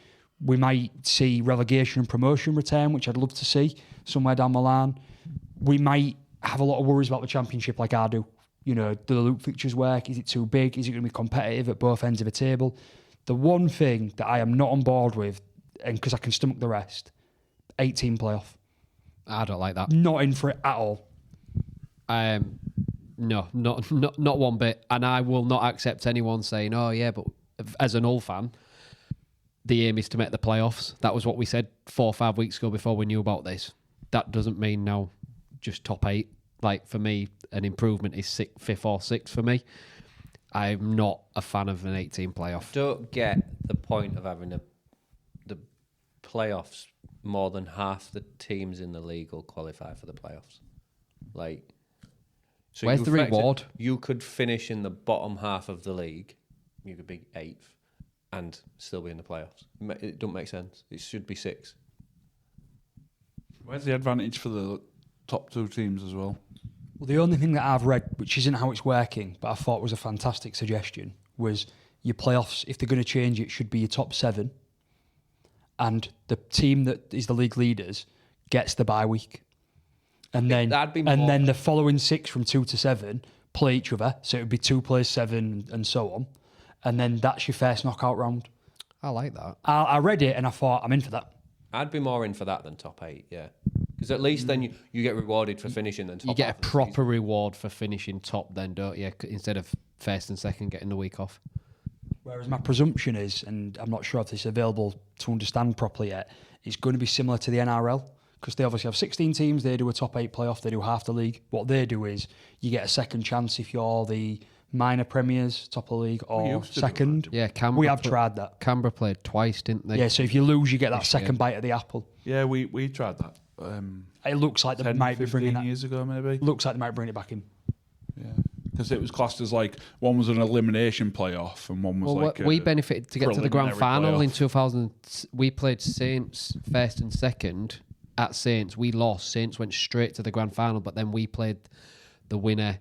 We might see relegation and promotion return, which I'd love to see somewhere down the line. We might have a lot of worries about the championship like I do. Do the loop fixtures work? Is it too big? Is it going to be competitive at both ends of the table? The one thing that I am not on board with, and because I can stomach the rest, 18 playoff. I don't like that. Not in for it at all. No, not one bit. And I will not accept anyone saying, "Oh yeah," but as an Hull fan, the aim is to make the playoffs. That was what we said 4 or 5 weeks ago before we knew about this. That doesn't mean now just top 8. Like for me, an improvement is 5th or 6th for me. I'm not a fan of an 18 playoff. Don't get the point of having the playoffs. More than half the teams in the league will qualify for the playoffs. So Where's the reward? You could finish in the bottom half of the league. You could be 8th and still be in the playoffs. It don't make sense. It should be 6. Where's the advantage for the top 2 teams as well? Well, the only thing that I've read, which isn't how it's working, but I thought was a fantastic suggestion, was your playoffs, if they're going to change it, should be your top 7. And the team that is the league leaders gets the bye week. And then the following 6 from 2 to 7 play each other. So it would be 2 plays 7 and so on. And then that's your first knockout round. I like that. I read it and I thought, I'm in for that. I'd be more in for that than top 8, yeah. Because at least then you get rewarded for finishing then top. You get a half of the proper season. reward for finishing top then, don't you? Instead of first and second getting the week off. Whereas my presumption is, and I'm not sure if this is available to understand properly yet, it's going to be similar to the NRL. Because they obviously have 16 teams, they do a top 8 playoff, they do half the league. What they do is you get a second chance if you're the minor premiers, top of the league, or used to do second. Yeah, Canberra. We have tried that. Canberra played twice, didn't they? Yeah, so if you lose, you get that second bite of the apple. Yeah, we tried that. It looks like they 10, might be 15 bringing that. years ago, maybe. Looks like they might bring it back in. Yeah, because it was classed as one was an elimination playoff and one was we benefited to get to the grand final preliminary in 2000. We played Saints first and second at Saints. We lost. Saints went straight to the grand final, but then we played the winner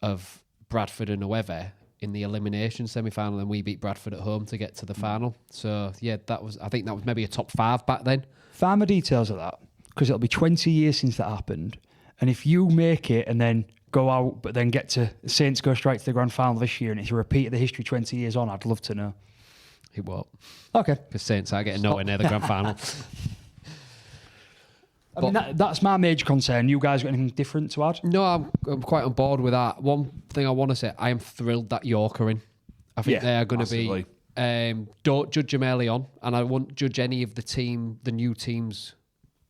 of Bradford and whoever in the elimination semi-final, and we beat Bradford at home to get to the final. So yeah, I think that was maybe a top 5 back then. Find the details of that, because it'll be 20 years since that happened. And if you make it and then go out, but then get to Saints go straight to the grand final this year, and it's a repeat of the history 20 years on, I'd love to know. It won't, Okay. because Saints are getting nowhere near the grand final. I mean, that's my major concern. You guys got anything different to add? No, I'm quite on board with that. One thing I want to say, I am thrilled that York are in. I think they are going to be. Don't judge them early on, and I won't judge any of the new teams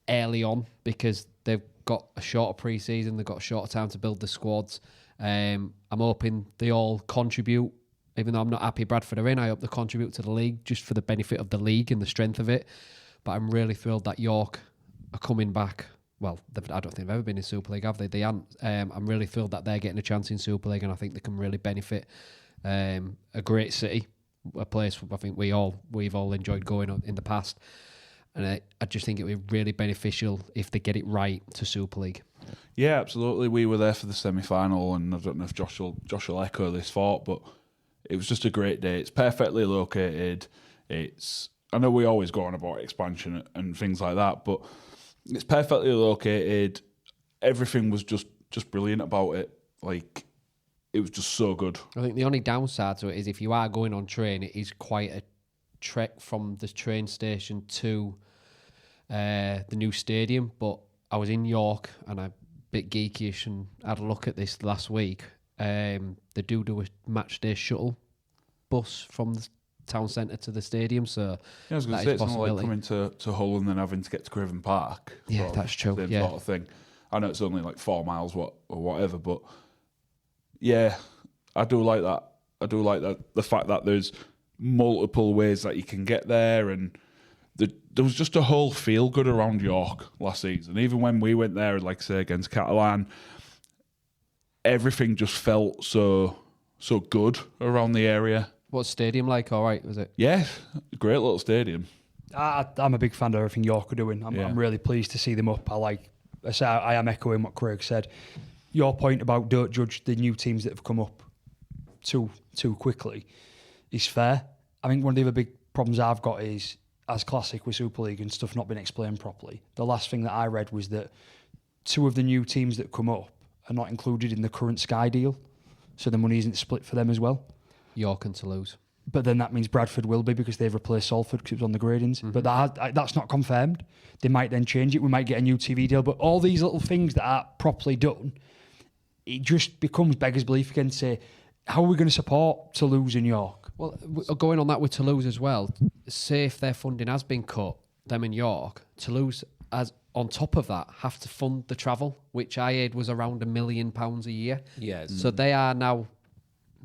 early on, because they've got a shorter pre-season, they've got a shorter time to build the squads. I'm hoping they all contribute. Even though I'm not happy Bradford are in, I hope they contribute to the league just for the benefit of the league and the strength of it. But I'm really thrilled that York are coming back. Well, I don't think they've ever been in Super League, have they? They haven't. I'm really thrilled that they're getting a chance in Super League, and I think they can really benefit a great city, a place I think we've all enjoyed going in the past. And I just think it would be really beneficial if they get it right to Super League. Yeah, absolutely. We were there for the semi-final, and I don't know if Josh will echo this thought, but it was just a great day. It's perfectly located. I know we always go on about expansion and things like that, but it's perfectly located. Everything was just brilliant about it. It was just so good. I think the only downside to it is if you are going on train, it is quite a trek from the train station to the new stadium. But I was in York and I'm a bit geekyish and had a look at this last week. They do a match day shuttle bus from the town centre to the stadium, so I was going to say, it's not like coming to Hull and then having to get to Craven Park. Yeah, that's true. Same Yeah. sort of thing. I know it's only like 4 miles or whatever, but yeah, I do like that. I do like that, the fact that there's multiple ways that you can get there, and there was just a whole feel good around York last season. Even when we went there, like I say, against Catalan, everything just felt so good around the area. What's stadium like? All right, was it? Yeah, great little stadium. I'm a big fan of everything York are doing. I'm really pleased to see them up. I am echoing what Craig said. Your point about don't judge the new teams that have come up too quickly is fair. I think one of the other big problems I've got is, as classic with Super League and stuff not being explained properly, the last thing that I read was that 2 of the new teams that come up are not included in the current Sky deal, so the money isn't split for them as well. York and Toulouse. But then that means Bradford will be, because they've replaced Salford because it was on the gradings. But that's not confirmed. They might then change it. We might get a new TV deal. But all these little things that are properly done, it just becomes beggars belief again to say, how are we going to support Toulouse and York? Well, going on that with Toulouse as well, say if their funding has been cut, them in York, Toulouse, as on top of that, have to fund the travel, which I heard was around £1 million a year. Yes. So they are now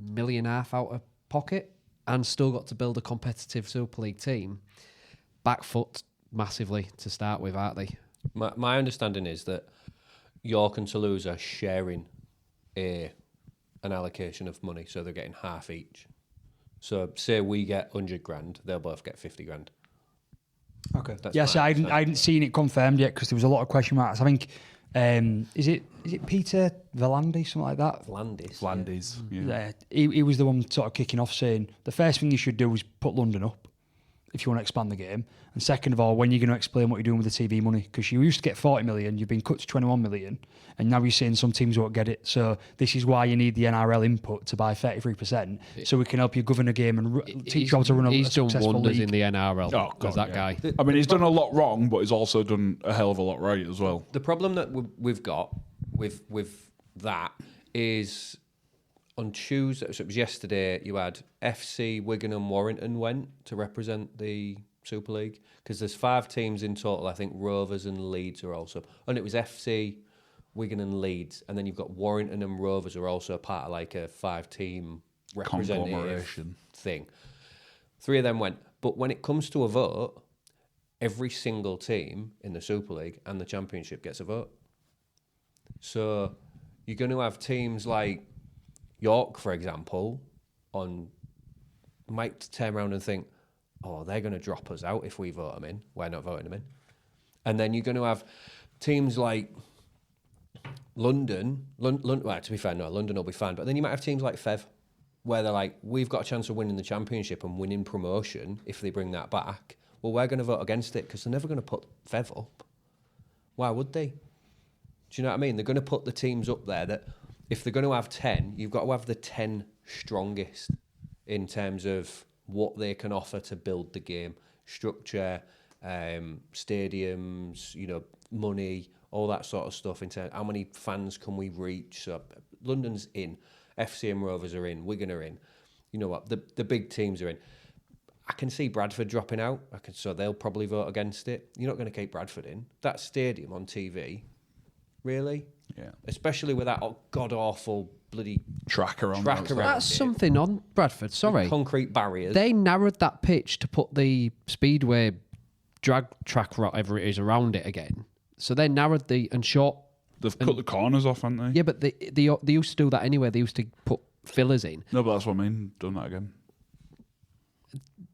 $1.5 million out of pocket and still got to build a competitive Super League team. Back foot massively to start with, aren't they? My understanding is that York and Toulouse are sharing an allocation of money, so they're getting half each. So say we get 100 grand, they'll both get 50 grand. Okay. That's Yes, I hadn't seen it confirmed yet because there was a lot of question marks. I think is it Peter Valandi, something like that? Landis. Yeah. He was the one sort of kicking off, saying the first thing you should do is put London up if you want to expand the game, and second of all, when you're going to explain what you're doing with the TV money, because you used to get 40 million, you've been cut to 21 million, and now you're saying some teams won't get it. So this is why you need the NRL input to buy 33%, so we can help you govern a game and teach you how to run a successful He's done wonders league. in the NRL. Oh, God, that yeah. guy. I mean, he's done a lot wrong, but he's also done a hell of a lot right as well. The problem that we've got with that is on Tuesday, so it was yesterday, you had FC, Wigan and Warrington went to represent the Super League, because there's 5 teams in total. I think Rovers and Leeds are also, and it was FC, Wigan and Leeds, and then you've got Warrington and Rovers are also part of like a 5-team representative Conglomeration thing. 3 of them went, but when it comes to a vote, every single team in the Super League and the Championship gets a vote. So you're going to have teams like York, for example, might turn around and think, oh, they're going to drop us out if we vote them in. We're not voting them in. And then you're going to have teams like London. Well, to be fair, no, London will be fine. But then you might have teams like Fev, where they're like, we've got a chance of winning the Championship and winning promotion if they bring that back. Well, we're going to vote against it because they're never going to put Fev up. Why would they? Do you know what I mean? They're going to put the teams up there that if they're going to have 10, you've got to have the 10 strongest in terms of what they can offer to build the game. Structure, stadiums, money, all that sort of stuff. In terms, how many fans can we reach? So London's in, FC and Rovers are in, Wigan are in. You know what? The big teams are in. I can see Bradford dropping out. So they'll probably vote against it. You're not going to keep Bradford in. That stadium on TV, really? Yeah. Especially with that god-awful bloody track around That's something on Bradford, sorry. concrete barriers. They narrowed that pitch to put the speedway drag track, whatever it is, around it again. So they narrowed and short. They've cut the corners off, haven't they? Yeah, but they used to do that anyway. They used to put fillers in. No, but that's what I mean. Done that again.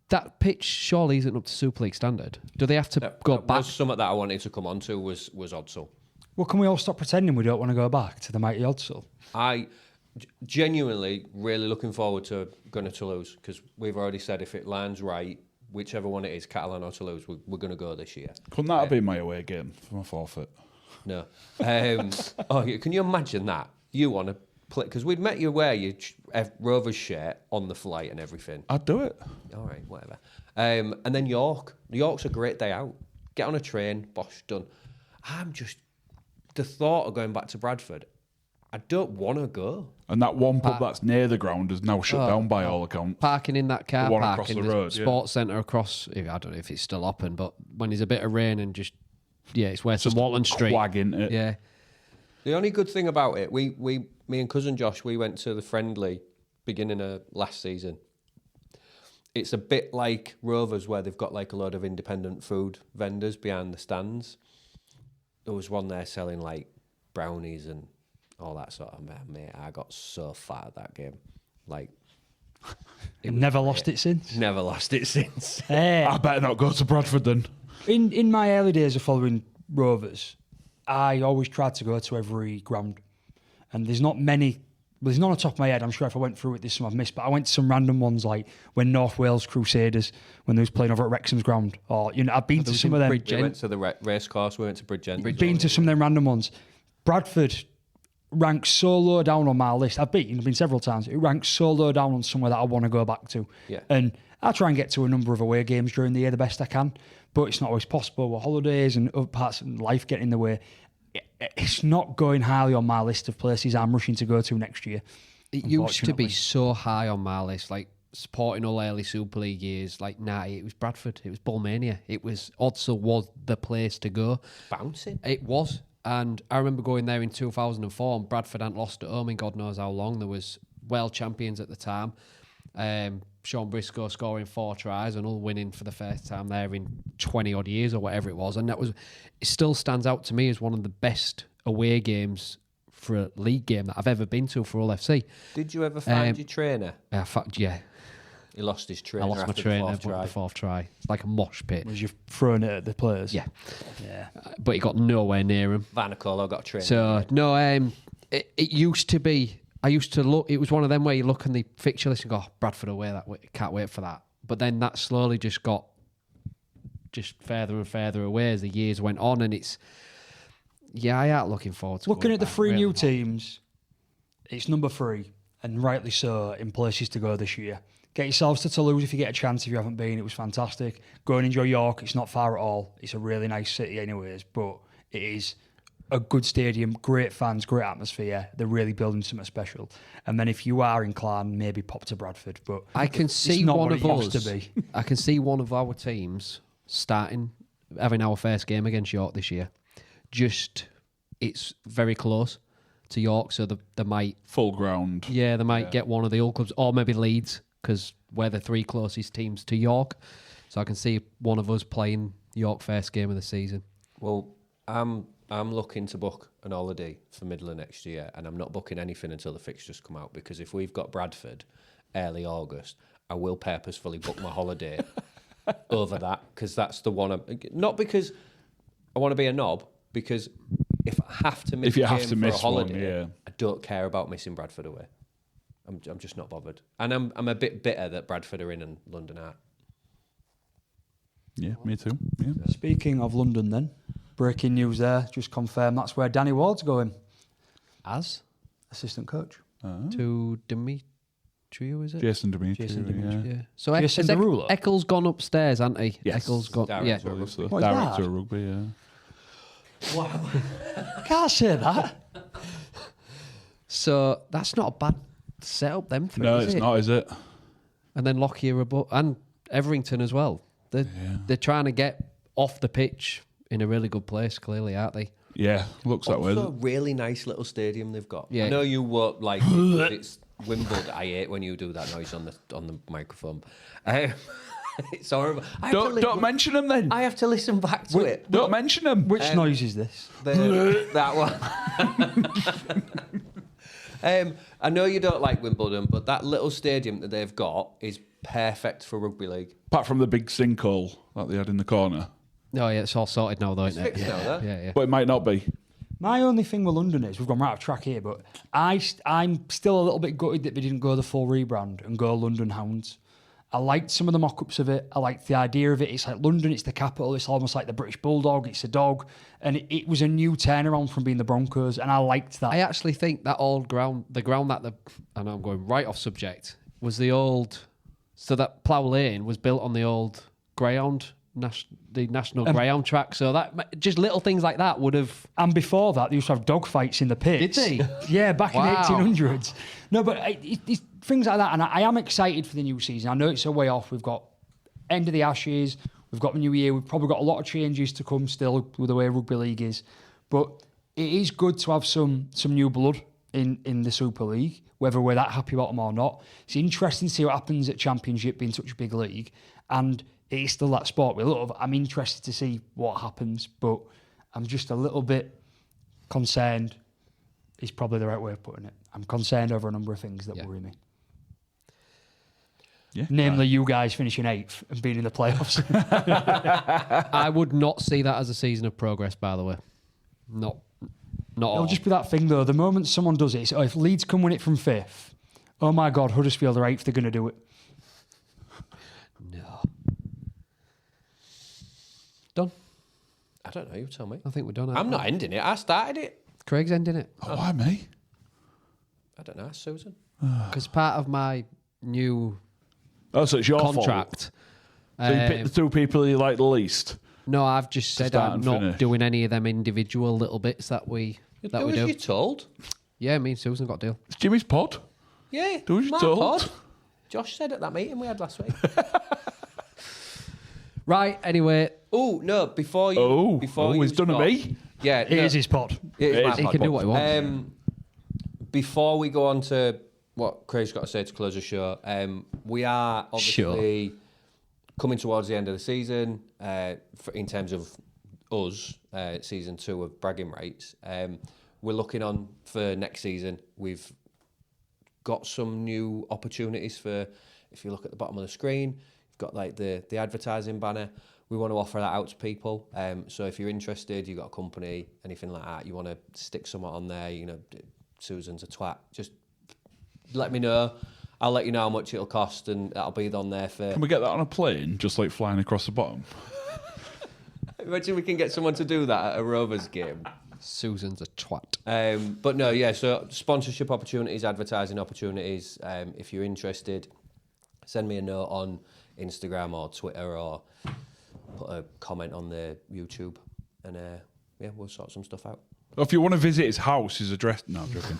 That pitch surely isn't up to Super League standard. Do they have to go back? Was something that I wanted to come on to was Odsal. Well, can we all stop pretending we don't want to go back to the mighty Odsal? I genuinely really looking forward to going to Toulouse, because we've already said if it lands right, whichever one it is, Catalan or Toulouse, we're going to go this year. Couldn't that have been my away game for my forfeit? No. Can you imagine that? You want to play, because we'd met you wear your Rovers shirt on the flight and everything. I'd do it. All right, whatever. And then York. York's a great day out. Get on a train, bosh, done. The thought of going back to Bradford, I don't want to go. And that one pub that's near the ground is now shut down by all accounts. Parking in that car The one park across in the the road, yeah. sports centre across, I don't know if it's still open, but when there's a bit of rain and it's where St Walton Street. Quag, isn't it? Yeah. The only good thing about it, me and cousin Josh, we went to the friendly beginning of last season. It's a bit like Rovers where they've got like a load of independent food vendors behind the stands. There was one there selling like brownies and all that sort of, mate, I got so fat at that game. Like, Never lost it since. Never lost it since. I better not go to Bradford then. In my early days of following Rovers, I always tried to go to every ground. And there's not many, well, there's none on the top of my head. I'm sure if I went through it, there's some I've missed. But I went to some random ones like when North Wales Crusaders, when they was playing over at Wrexham's ground. Or, you know, I've been to some of them. We went to the race course, we went to Bridgend. Been to some of them random ones. Bradford ranks so low down on my list. I've been several times. It ranks so low down on somewhere that I want to go back to. Yeah. And I try and get to a number of away games during the year the best I can, but it's not always possible with holidays and other parts of life getting in the way. It's not going highly on my list of places I'm rushing to go to next year. It used to be so high on my list, like supporting all early Super League years, like 90, it was Bradford, it was Bullmania, it was Odsal was the place to go. Bouncing. It was. And I remember going there in 2004 and Bradford hadn't lost at home in God knows how long. There was world champions at the time. Sean Briscoe scoring 4 tries and all winning for the first time there in 20 odd years or whatever it was. And it still stands out to me as one of the best away games for a league game that I've ever been to for Hull FC. Did you ever find your trainer? Yeah. He lost his trainer. I lost my after trainer the the fourth try. It's like a mosh pit. Was you throwing it at the players? Yeah. Yeah. But he got nowhere near him. Vanacolo got a trainer. So, no, it used to be, I used to look, it was one of them where you look on the fixture list and go, oh, Bradford away, can't wait for that. But then that slowly just got just further and further away as the years went on. And it's, I am looking forward to Looking going at the back, 3 really new hard. teams, it's number 3, and rightly so, in places to go this year. Get yourselves to Toulouse if you get a chance. If you haven't been, it was fantastic. Go and enjoy York. It's not far at all. It's a really nice city anyways, but it is a good stadium, great fans, great atmosphere. They're really building something special. And then if you are inclined, maybe pop to Bradford. But I can see it's not one what of it us. used to be. I can see one of our teams having our first game against York this year. Just, it's very close to York, so they might Full ground. they might get one of the old clubs, or maybe Leeds, because we're the 3 closest teams to York. So I can see one of us playing York first game of the season. Well, I'm looking to book an holiday for middle of next year, and I'm not booking anything until the fixtures come out, because if we've got Bradford early August, I will purposefully book my holiday over that, because that's the one. Not because I want to be a knob, because if I have to miss, If you a have game to for miss a holiday, one, yeah. I don't care about missing Bradford away. I'm just not bothered, and I'm a bit bitter that Bradford are in and London aren't. Yeah, me too. Yeah. Speaking of London then, breaking news there, just confirmed that's where Danny Ward's going, As assistant coach. to Demetrio, is it? Jason Demetri. Jason Demetri. Yeah. Yeah. So Jason has Derulo? Eccles gone upstairs, hasn't he? Yes. Eccles gone. Director Yeah. of Obviously. What is Director that? of rugby, yeah. Can't say that. So that's not a bad setup, them 3. No, is it's it? not, is it? And then Lockyer and Everington as well. They're trying to get off the pitch in a really good place, clearly, aren't they? Yeah, looks that way. Also, a really nice little stadium they've got. Yeah. I know you won't like it, it's Wimbledon. I hate when you do that noise on the microphone. It's horrible. Don't mention them then. I have to listen back to it. Don't mention them. Which noise is this? That one. I know you don't like Wimbledon, but that little stadium that they've got is perfect for rugby league. Apart from the big sinkhole that they had in the corner. No, yeah, it's all sorted now, though, isn't it? fixed now, though. Yeah. But it might not be. My only thing with London is, we've gone right off track here, but I'm still a little bit gutted that they didn't go the full rebrand and go London Hounds. I liked some of the mock-ups of it. I liked the idea of it. It's like London, it's the capital. It's almost like the British Bulldog. It's a dog. And it was a new turnaround from being the Broncos, and I liked that. I actually think that old ground, the ground that I know I'm going right off subject, was the old. So that Plough Lane was built on the old greyhound, the national greyhound track. So that just little things like that would have. And before that, they used to have dog fights in the pits. Did they? Yeah, back Wow. in the 1800s. No, but it's things like that. And I am excited for the new season. I know it's a way off. We've got end of the Ashes. We've got the new year. We've probably got a lot of changes to come still with the way Rugby League is. But it is good to have some new blood in the Super League, whether we're that happy about them or not. It's interesting to see what happens at Championship being such a big league, and it is still that sport we love. I'm interested to see what happens, but I'm just a little bit concerned, is probably the right way of putting it. I'm concerned over a number of things that worry me. Yeah. Namely, you guys finishing 8th and being in the playoffs. I would not see that as a season of progress, by the way. Not It'll all. just be that thing, though. The moment someone does it, if Leeds can win it from 5th, oh my God, Huddersfield are 8th, they're going to do it. No. Done. I don't know. You tell me. I think we're done. I'm not ending it. I started it. Craig's ending it. Oh, why me? I don't know. Susan. Because part of my new Oh, so it's your contract. fault. So you picked the 2 people you like the least. No, I've just said start I'm and not finish. doing any of them individual little bits that we Do we as do. you're told. Yeah, me and Susan got a deal. It's Jimmy's pod. Yeah. Do as you're my told. pod. Josh said at that meeting we had last week. Right. Anyway, Oh no! Before you, he's done stop- a me. Yeah, It is his pod. It is It my is he pod. can do what he wants. Before we go on to what Craig's got to say to close the show, we are obviously coming towards the end of the season in terms of us, season 2 of Bragging Rights. We're looking on for next season. We've got some new opportunities for, if you look at the bottom of the screen, you've got like the advertising banner. We want to offer that out to people. So if you're interested, you've got a company, anything like that, you want to stick something on there, you know, Susan's a twat, just let me know. I'll let you know how much it'll cost, and that'll be on there for... Can we get that on a plane, just like flying across the bottom? Imagine we can get someone to do that at a Rovers game. Susan's a twat. But no, yeah, so sponsorship opportunities, advertising opportunities. If you're interested, send me a note on Instagram or Twitter, or put a comment on the YouTube, and yeah, we'll sort some stuff out. Or if you want to visit his house, his address... No, I'm joking.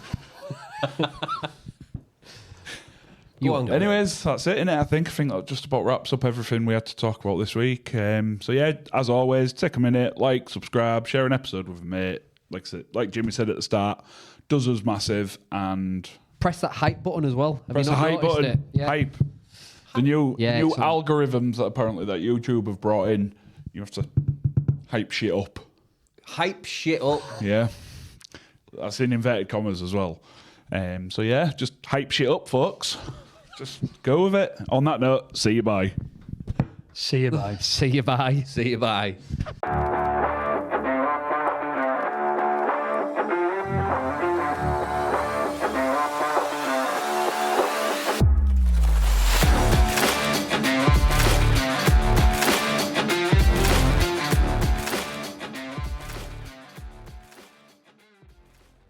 Go on, Anyways, that's it, innit? I think that just about wraps up everything we had to talk about this week. So yeah, as always, take a minute, like, subscribe, share an episode with a mate. Like Jimmy said at the start, does us massive, and Press that hype button as well. Have press you the not hype noticed button. it? Yeah. Hype. The new excellent. algorithms that apparently that YouTube have brought in. You have to hype shit up. Hype shit up. Yeah, that's in inverted commas as well. So yeah, just hype shit up, folks. Just go with it. On that note, see you bye. See you, bye. See you. Bye. See you, bye.